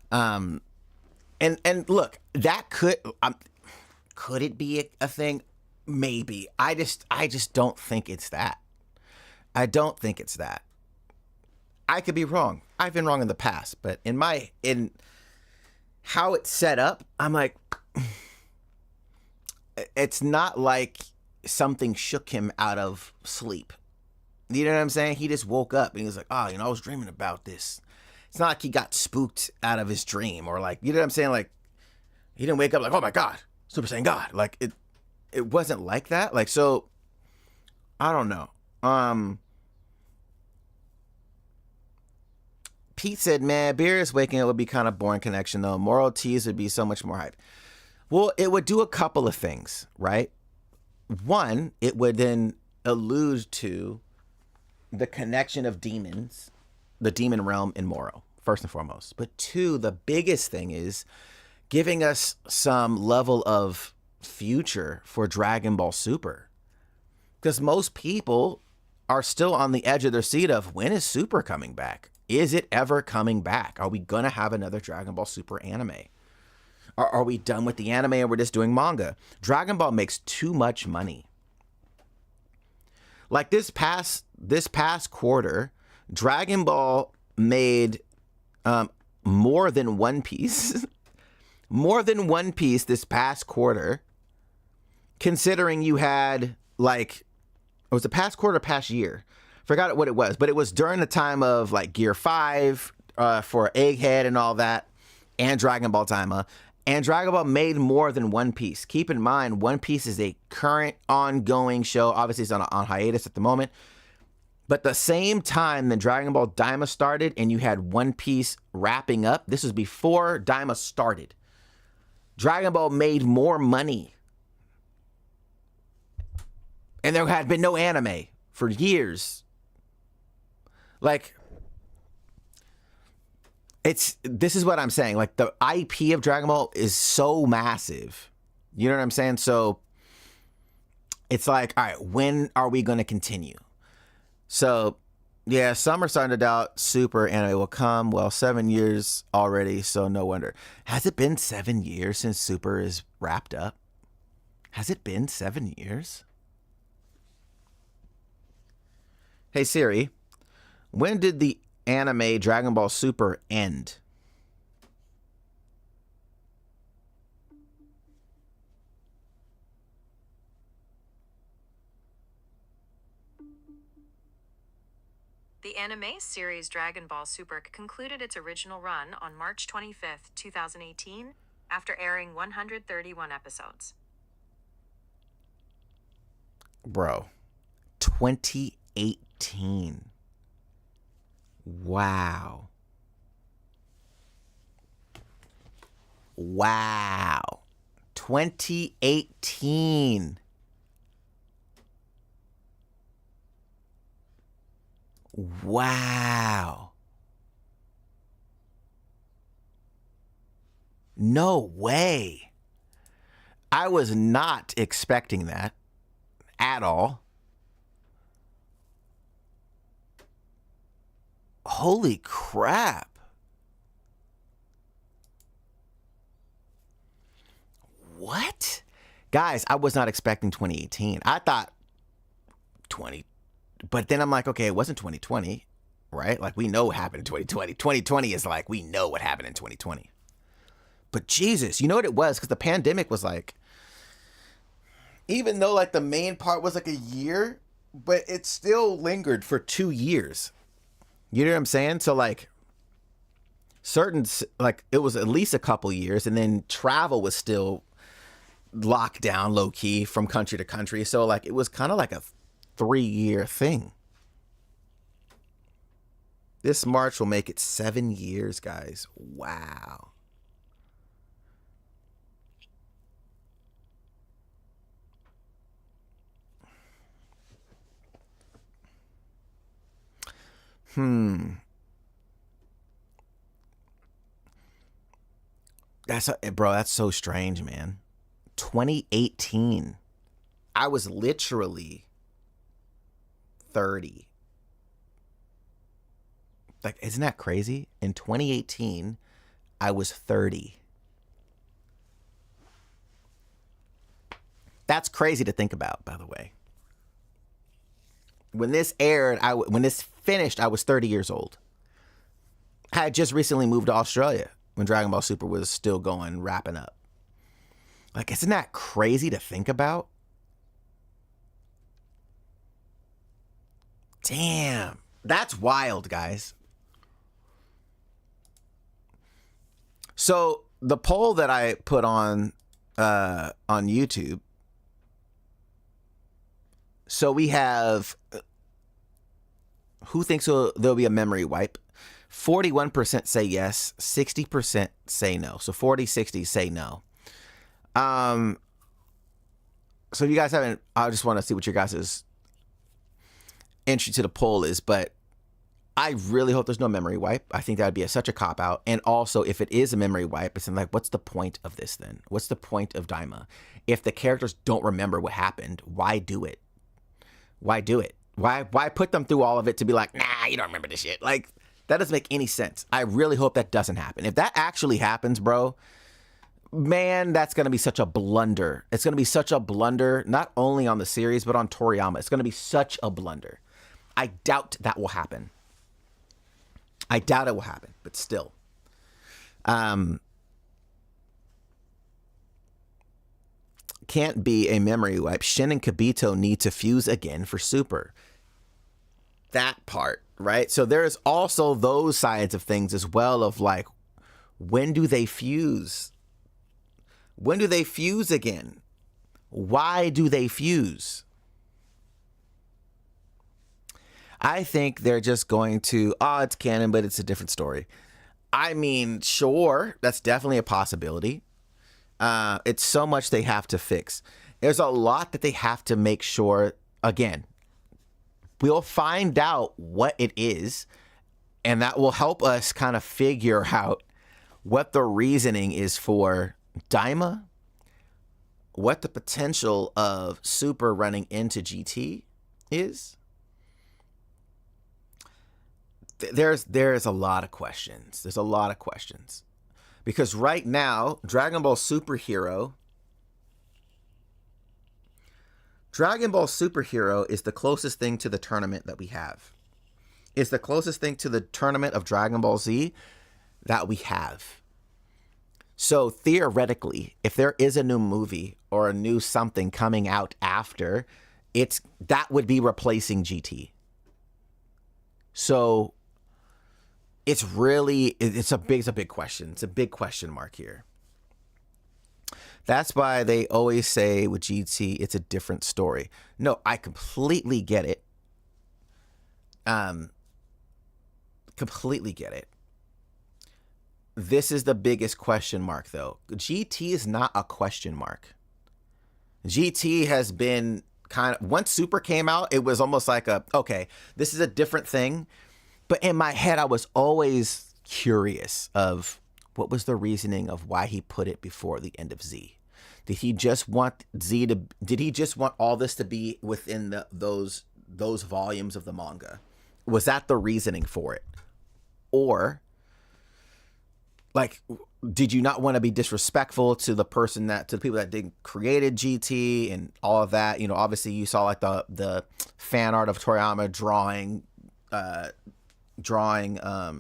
And look, that could it be a thing? Maybe. I just don't think it's that. I don't think it's that. I could be wrong. I've been wrong in the past, but in how it's set up, I'm like, it's not like something shook him out of sleep. You know what I'm saying? He just woke up and he was like, oh, I was dreaming about this. It's not like he got spooked out of his dream, or like, you know what I'm saying? Like, he didn't wake up like, oh my God, Super Saiyan God. Like, it wasn't like that. Like, so I don't know. Pete said, man, Beerus waking up would be kind of boring connection though. Moral tease would be so much more hype. Well, it would do a couple of things, right? One, it would then allude to the connection of demons, the demon realm in Moro, first and foremost. But two, the biggest thing is giving us some level of future for Dragon Ball Super. Because most people are still on the edge of their seat of, when is Super coming back? Is it ever coming back? Are we going to have another Dragon Ball Super anime? Are we done with the anime and we're just doing manga? Dragon Ball makes too much money. Like this past quarter, Dragon Ball made more than One Piece. More than One Piece this past quarter. Considering you had, like, it was the past quarter, past year. Forgot what it was, but it was during the time of like Gear 5 for Egghead and all that, and Dragon Ball Daima. And Dragon Ball made more than One Piece. Keep in mind, One Piece is a current ongoing show. Obviously, it's on hiatus at the moment. But the same time that Dragon Ball Daima started and you had One Piece wrapping up, this was before Daima started. Dragon Ball made more money. And there had been no anime for years. Like, this is what I'm saying. Like, the IP of Dragon Ball is so massive. You know what I'm saying? So it's like, all right, when are we going to continue? So, yeah, some are starting to doubt Super anime will come. Well, 7 years already, so no wonder. Has it been 7 years since Super is wrapped up? Has it been 7 years? Hey, Siri, when did the anime Dragon Ball Super end? The anime series Dragon Ball Super concluded its original run on March 25th, 2018, after airing 131 episodes. Bro, 2018. Wow. 2018. Wow. No way. I was not expecting that. at all. Holy crap. What? Guys, I was not expecting 2018. I thought 20, but then I'm like, okay, it wasn't 2020, right? Like, we know what happened in 2020. 2020 is like, we know what happened in 2020. But Jesus, you know what it was? Because the pandemic was like, even though like the main part was like a year, but it still lingered for 2 years. You know what I'm saying? So like certain, like it was at least a couple years, and then travel was still locked down low key from country to country. So like it was kind of like a 3-year thing. This March will make it 7 years, guys. Wow. That's so strange, man. 2018. I was literally 30. Like, isn't that crazy? In 2018, I was 30. That's crazy to think about, by the way. When this aired, when this finished, I was 30 years old. I had just recently moved to Australia when Dragon Ball Super was still going, wrapping up. Like, isn't that crazy to think about? Damn. That's wild, guys. So the poll that I put on YouTube. So we have, who thinks there'll be a memory wipe? 41% say yes, 60% say no. So 40-60 say no. So if you guys haven't, I just want to see what your guys' entry to the poll is, but I really hope there's no memory wipe. I think that would be such a cop-out. And also, if it is a memory wipe, it's like, what's the point of this then? What's the point of Daima? If the characters don't remember what happened, why do it? Why do it? Why put them through all of it to be like, nah, you don't remember this shit? Like, that doesn't make any sense. I really hope that doesn't happen. If that actually happens, bro, man, that's going to be such a blunder. It's going to be such a blunder, not only on the series, but on Toriyama. It's going to be such a blunder. I doubt that will happen. I doubt it will happen, but still. Can't be a memory wipe. Shin and Kibito need to fuse again for Super. That part, right? So there's also those sides of things as well of like, when do they fuse? When do they fuse again? Why do they fuse? I think they're just going to, it's canon, but it's a different story. I mean, sure, that's definitely a possibility. It's so much they have to fix. There's a lot that they have to make sure, again, we'll find out what it is, and that will help us kind of figure out what the reasoning is for Daima, what the potential of Super running into GT is. There's a lot of questions. There's a lot of questions. Because right now, Dragon Ball Superhero is the closest thing to the tournament that we have. It's the closest thing to the tournament of Dragon Ball Z that we have. So theoretically, if there is a new movie or a new something coming out after, that would be replacing GT. So it's a big question. It's a big question mark here. That's why they always say with GT, it's a different story. No, I completely get it. Completely get it. This is the biggest question mark, though. GT is not a question mark. GT has been once Super came out, it was almost like okay, this is a different thing. But in my head, I was always curious of what was the reasoning of why he put it before the end of Z. Did he just want Z to? Did he just want all this to be within those volumes of the manga? Was that the reasoning for it, or like, did you not want to be disrespectful to the people that created GT and all of that? You know, obviously you saw like the fan art of Toriyama drawing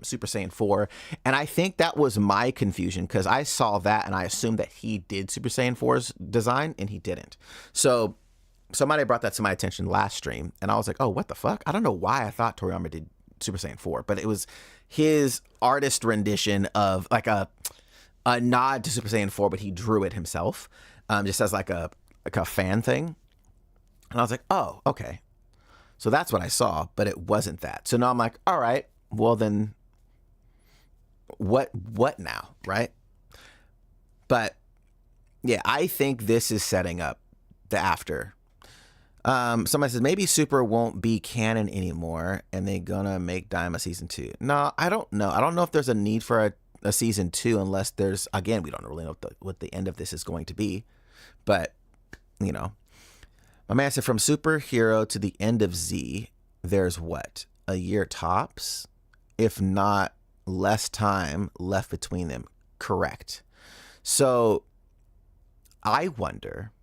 Super Saiyan 4, and I think that was my confusion, because I saw that and I assumed that he did Super Saiyan 4's design, and he didn't. So somebody brought that to my attention last stream, and I was like, oh, what the fuck? I don't know why I thought Toriyama did Super Saiyan 4, but it was his artist rendition of like a nod to Super Saiyan 4, but he drew it himself, just as like a fan thing. And I was like, oh, okay. So that's what I saw, but it wasn't that. So now I'm like, all right, well then, what now, right? But yeah, I think this is setting up the after. Somebody says maybe Super won't be canon anymore, and they're gonna make Daima season 2. No, I don't know. I don't know if there's a need for a season 2, unless there's, again, we don't really know what the end of this is going to be. But you know. My man said from Superhero to the end of Z, there's what? A year tops? If not less time left between them. Correct. So I wonder,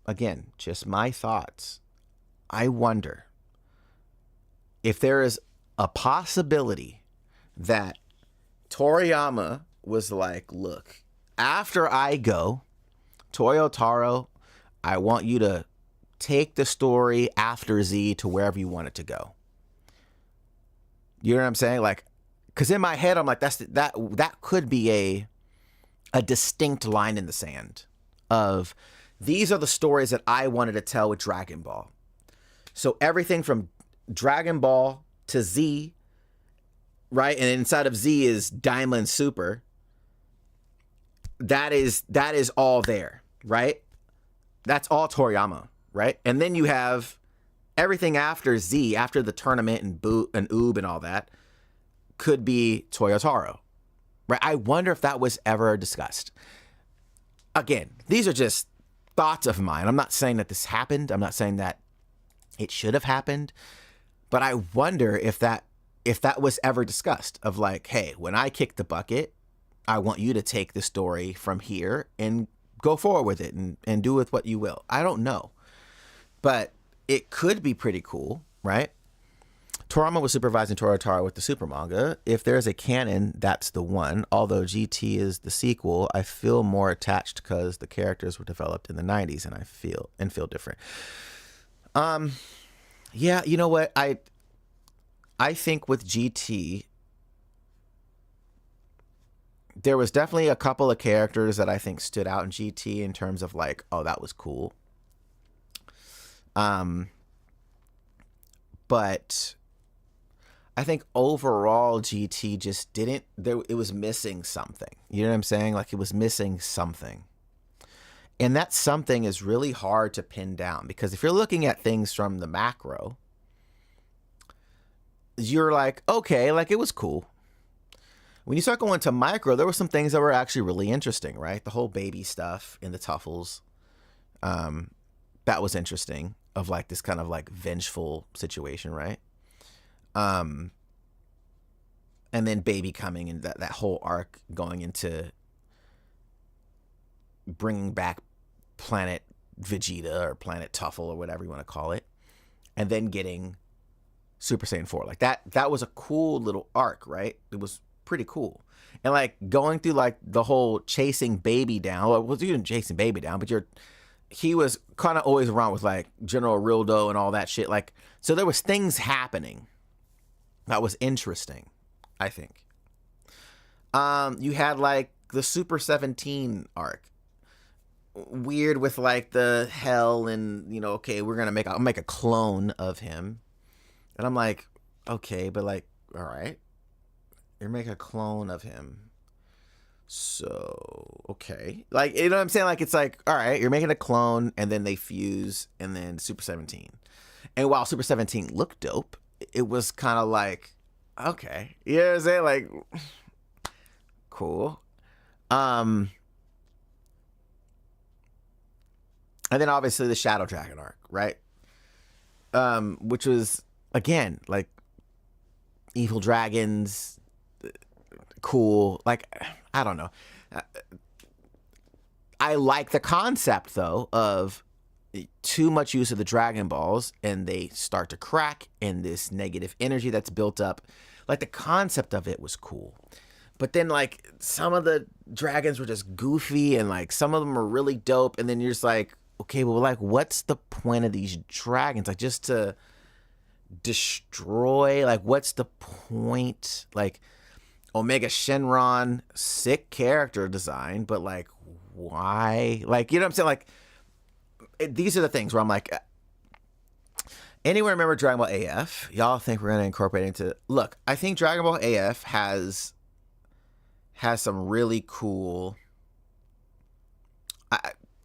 again, just my thoughts, I wonder if there is a possibility that Toriyama was like, look, after I go, Toyotaro, I want you to take the story after Z to wherever you want it to go. You know what I'm saying? Like, because in my head, I'm like, that could be a distinct line in the sand of, these are the stories that I wanted to tell with Dragon Ball. So everything from Dragon Ball to Z, right? And inside of Z is Daima and Super. That is all there, right? That's all Toriyama. Right? And then you have everything after Z, after the tournament and Oob and all that, could be Toyotaro. Right? I wonder if that was ever discussed. Again, these are just thoughts of mine. I'm not saying that this happened. I'm not saying that it should have happened. But I wonder if that was ever discussed, of like, hey, when I kick the bucket, I want you to take the story from here and go forward with it and do with what you will. I don't know. But it could be pretty cool, right? Toriyama was supervising Toyotaro with the Super manga. If there's a canon, that's the one. Although GT is the sequel, I feel more attached because the characters were developed in the 90s, and I feel different. Yeah, you know what? I think with GT, there was definitely a couple of characters that I think stood out in GT in terms of like, oh, that was cool. But I think overall GT just didn't, it was missing something. You know what I'm saying? Like, it was missing something. And that something is really hard to pin down, because if you're looking at things from the macro, you're like, okay, like, it was cool. When you start going to micro, there were some things that were actually really interesting, right? The whole baby stuff in the Tuffles, that was interesting, of like this kind of like vengeful situation, right? And then baby coming, and that whole arc going into bringing back Planet Vegeta or Planet Tuffle or whatever you want to call it, and then getting Super Saiyan 4. Like that was a cool little arc, right? It was pretty cool. And like going through like the whole chasing baby down, well, you didn't chasing baby down, but he was kind of always around with like General Rildo and all that shit. Like, so there was things happening that was interesting, I think. You had like the Super 17 arc, weird, with like the hell and, you know, okay, I'll make a clone of him. And I'm like, okay, but like, all right, you're making a clone of him. So, okay. Like, you know what I'm saying? Like, it's like, all right, you're making a clone, and then they fuse, and then Super 17. And while Super 17 looked dope, it was kind of like, okay. You know what I'm saying? Like, cool. And then obviously the Shadow Dragon arc, right? Which was, again, like evil dragons, cool. Like, I don't know. I like the concept, though, of too much use of the Dragon Balls and they start to crack, and this negative energy that's built up. Like, the concept of it was cool. But then, like, some of the dragons were just goofy, and, like, some of them were really dope. And then you're just like, okay, well, like, what's the point of these dragons? Like, just to destroy? Like, what's the point? Like, Omega Shenron, sick character design, but, like, why? Like, you know what I'm saying? Like, these are the things where I'm like, anyone remember Dragon Ball AF? Y'all think we're going to incorporate into... Look, I think Dragon Ball AF has some really cool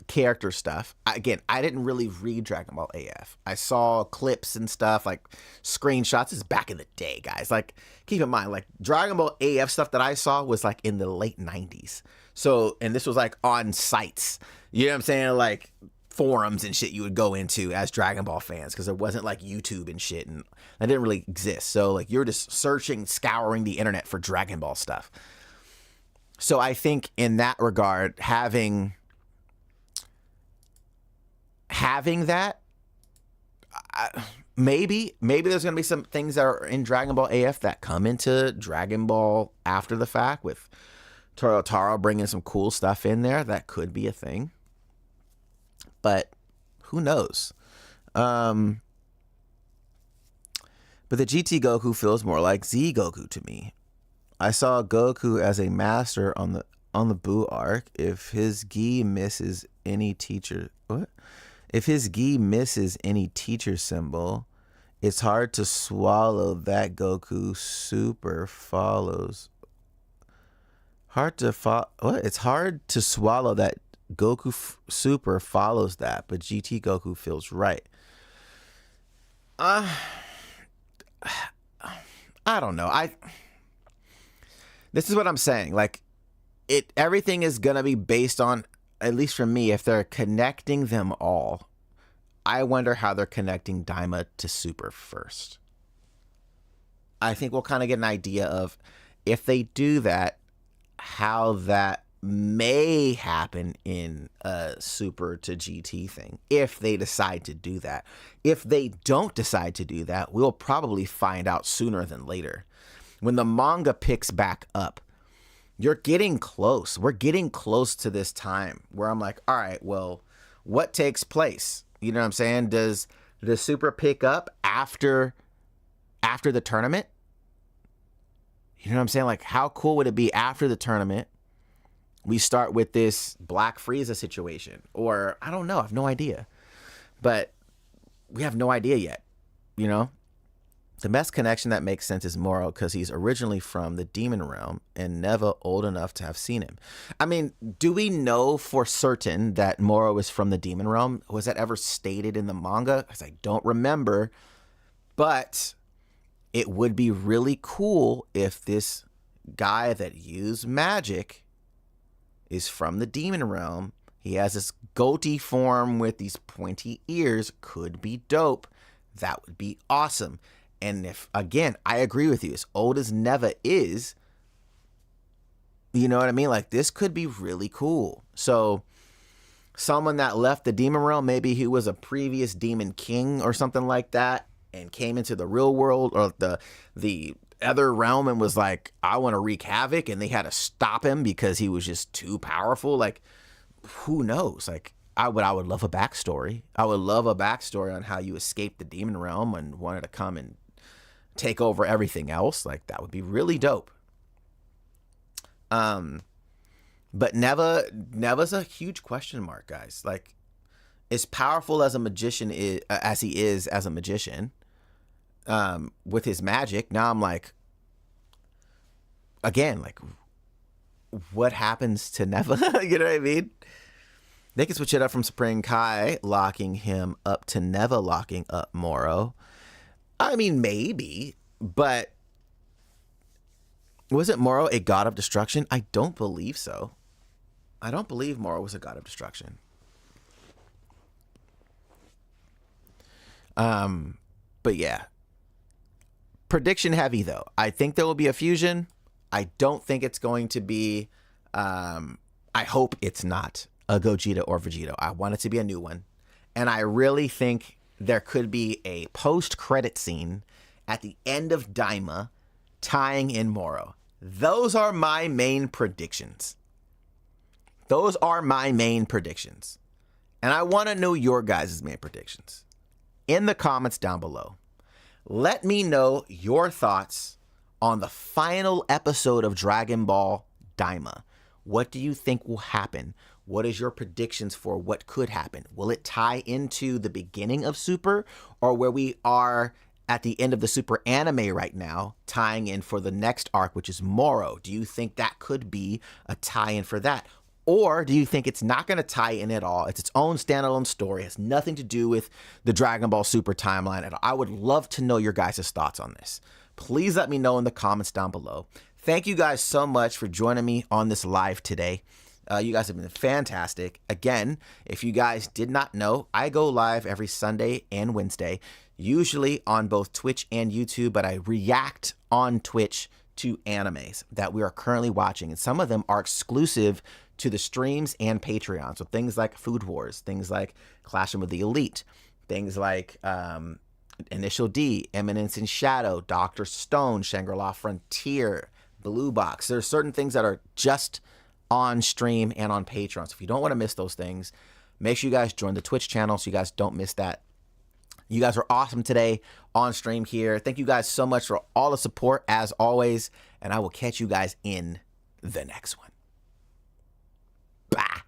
character stuff. Again, I didn't really read Dragon Ball AF. I saw clips and stuff, like screenshots. This is back in the day, guys. Like, keep in mind, like, Dragon Ball AF stuff that I saw was like in the late 90s. So, and this was like on sites. You know what I'm saying? Like, forums and shit you would go into as Dragon Ball fans, because there wasn't like YouTube and shit, and that didn't really exist. So, like, you're just searching, scouring the internet for Dragon Ball stuff. So I think in that regard, having that, maybe there's going to be some things that are in Dragon Ball AF that come into Dragon Ball after the fact, with Taro bringing some cool stuff in there. That could be a thing, but who knows? But the GT Goku feels more like Z Goku to me. I saw Goku as a master on the Buu arc. If his gi misses any teacher symbol, it's hard to swallow that Goku super follows. It's hard to swallow that Goku super follows that, but GT Goku feels right. I don't know. This is what I'm saying. Like, everything is going to be based on, at least for me, if they're connecting them all, I wonder how they're connecting Daima to Super first. I think we'll kind of get an idea of, if they do that, how that may happen in a Super to GT thing, if they decide to do that. If they don't decide to do that, we'll probably find out sooner than later. When the manga picks back up, you're getting close. We're getting close to this time where I'm like, all right, well, what takes place? You know what I'm saying? Does the Super pick up after the tournament? You know what I'm saying? Like, how cool would it be after the tournament? We start with this Black Frieza situation, or I don't know. I have no idea, but we have no idea yet. You know? The best connection that makes sense is Moro, because he's originally from the demon realm and never old enough to have seen him. I mean, do we know for certain that Moro is from the demon realm? Was that ever stated in the manga? Because I don't remember. But it would be really cool if this guy that used magic is from the demon realm. He has this goatee form with these pointy ears. Could be dope. That would be awesome. And if, again, I agree with you, as old as Neva is, you know what I mean? Like, this could be really cool. So, someone that left the demon realm, maybe he was a previous demon king or something like that, and came into the real world or the other realm and was like, I want to wreak havoc, and they had to stop him because he was just too powerful. Like, who knows? Like, I would love a backstory. I would love a backstory on how you escaped the demon realm and wanted to come and take over everything else. Like, that would be really dope. But Neva's a huge question mark, guys. Like, as powerful as a magician is, as he is as a magician, with his magic, now I'm like, again, like, what happens to Neva? You know what I mean? They can switch it up from Supreme Kai locking him up to Neva locking up Moro. I mean, maybe, but wasn't Moro a god of destruction? I don't believe so. I don't believe Moro was a god of destruction. But yeah, prediction heavy though. I think there will be a fusion. I don't think it's going to be, I hope it's not a Gogeta or Vegito. I want it to be a new one. And I really think there could be a post-credit scene at the end of Daima tying in Moro. Those are my main predictions. Those are my main predictions. And I want to know your guys' main predictions in the comments down below. Let me know your thoughts on the final episode of Dragon Ball Daima. What do you think will happen? What is your predictions for what could happen? Will it tie into the beginning of Super, or where we are at the end of the Super anime right now, tying in for the next arc, which is Moro? Do you think that could be a tie-in for that? Or do you think it's not going to tie in at all? It's its own standalone story. It has nothing to do with the Dragon Ball Super timeline at all. I would love to know your guys' thoughts on this. Please let me know in the comments down below. Thank you guys so much for joining me on this live today. You guys have been fantastic. Again, if you guys did not know, I go live every Sunday and Wednesday, usually on both Twitch and YouTube, but I react on Twitch to animes that we are currently watching. And some of them are exclusive to the streams and Patreon. So things like Food Wars, things like Clashing with the Elite, things like Initial D, Eminence and Shadow, Dr. Stone, Shangri-La Frontier, Blue Box. There are certain things that are just on stream and on Patreon. So if you don't want to miss those things, make sure you guys join the Twitch channel so you guys don't miss that. You guys are awesome today on stream here. Thank you guys so much for all the support as always, and I will catch you guys in the next one. Bye.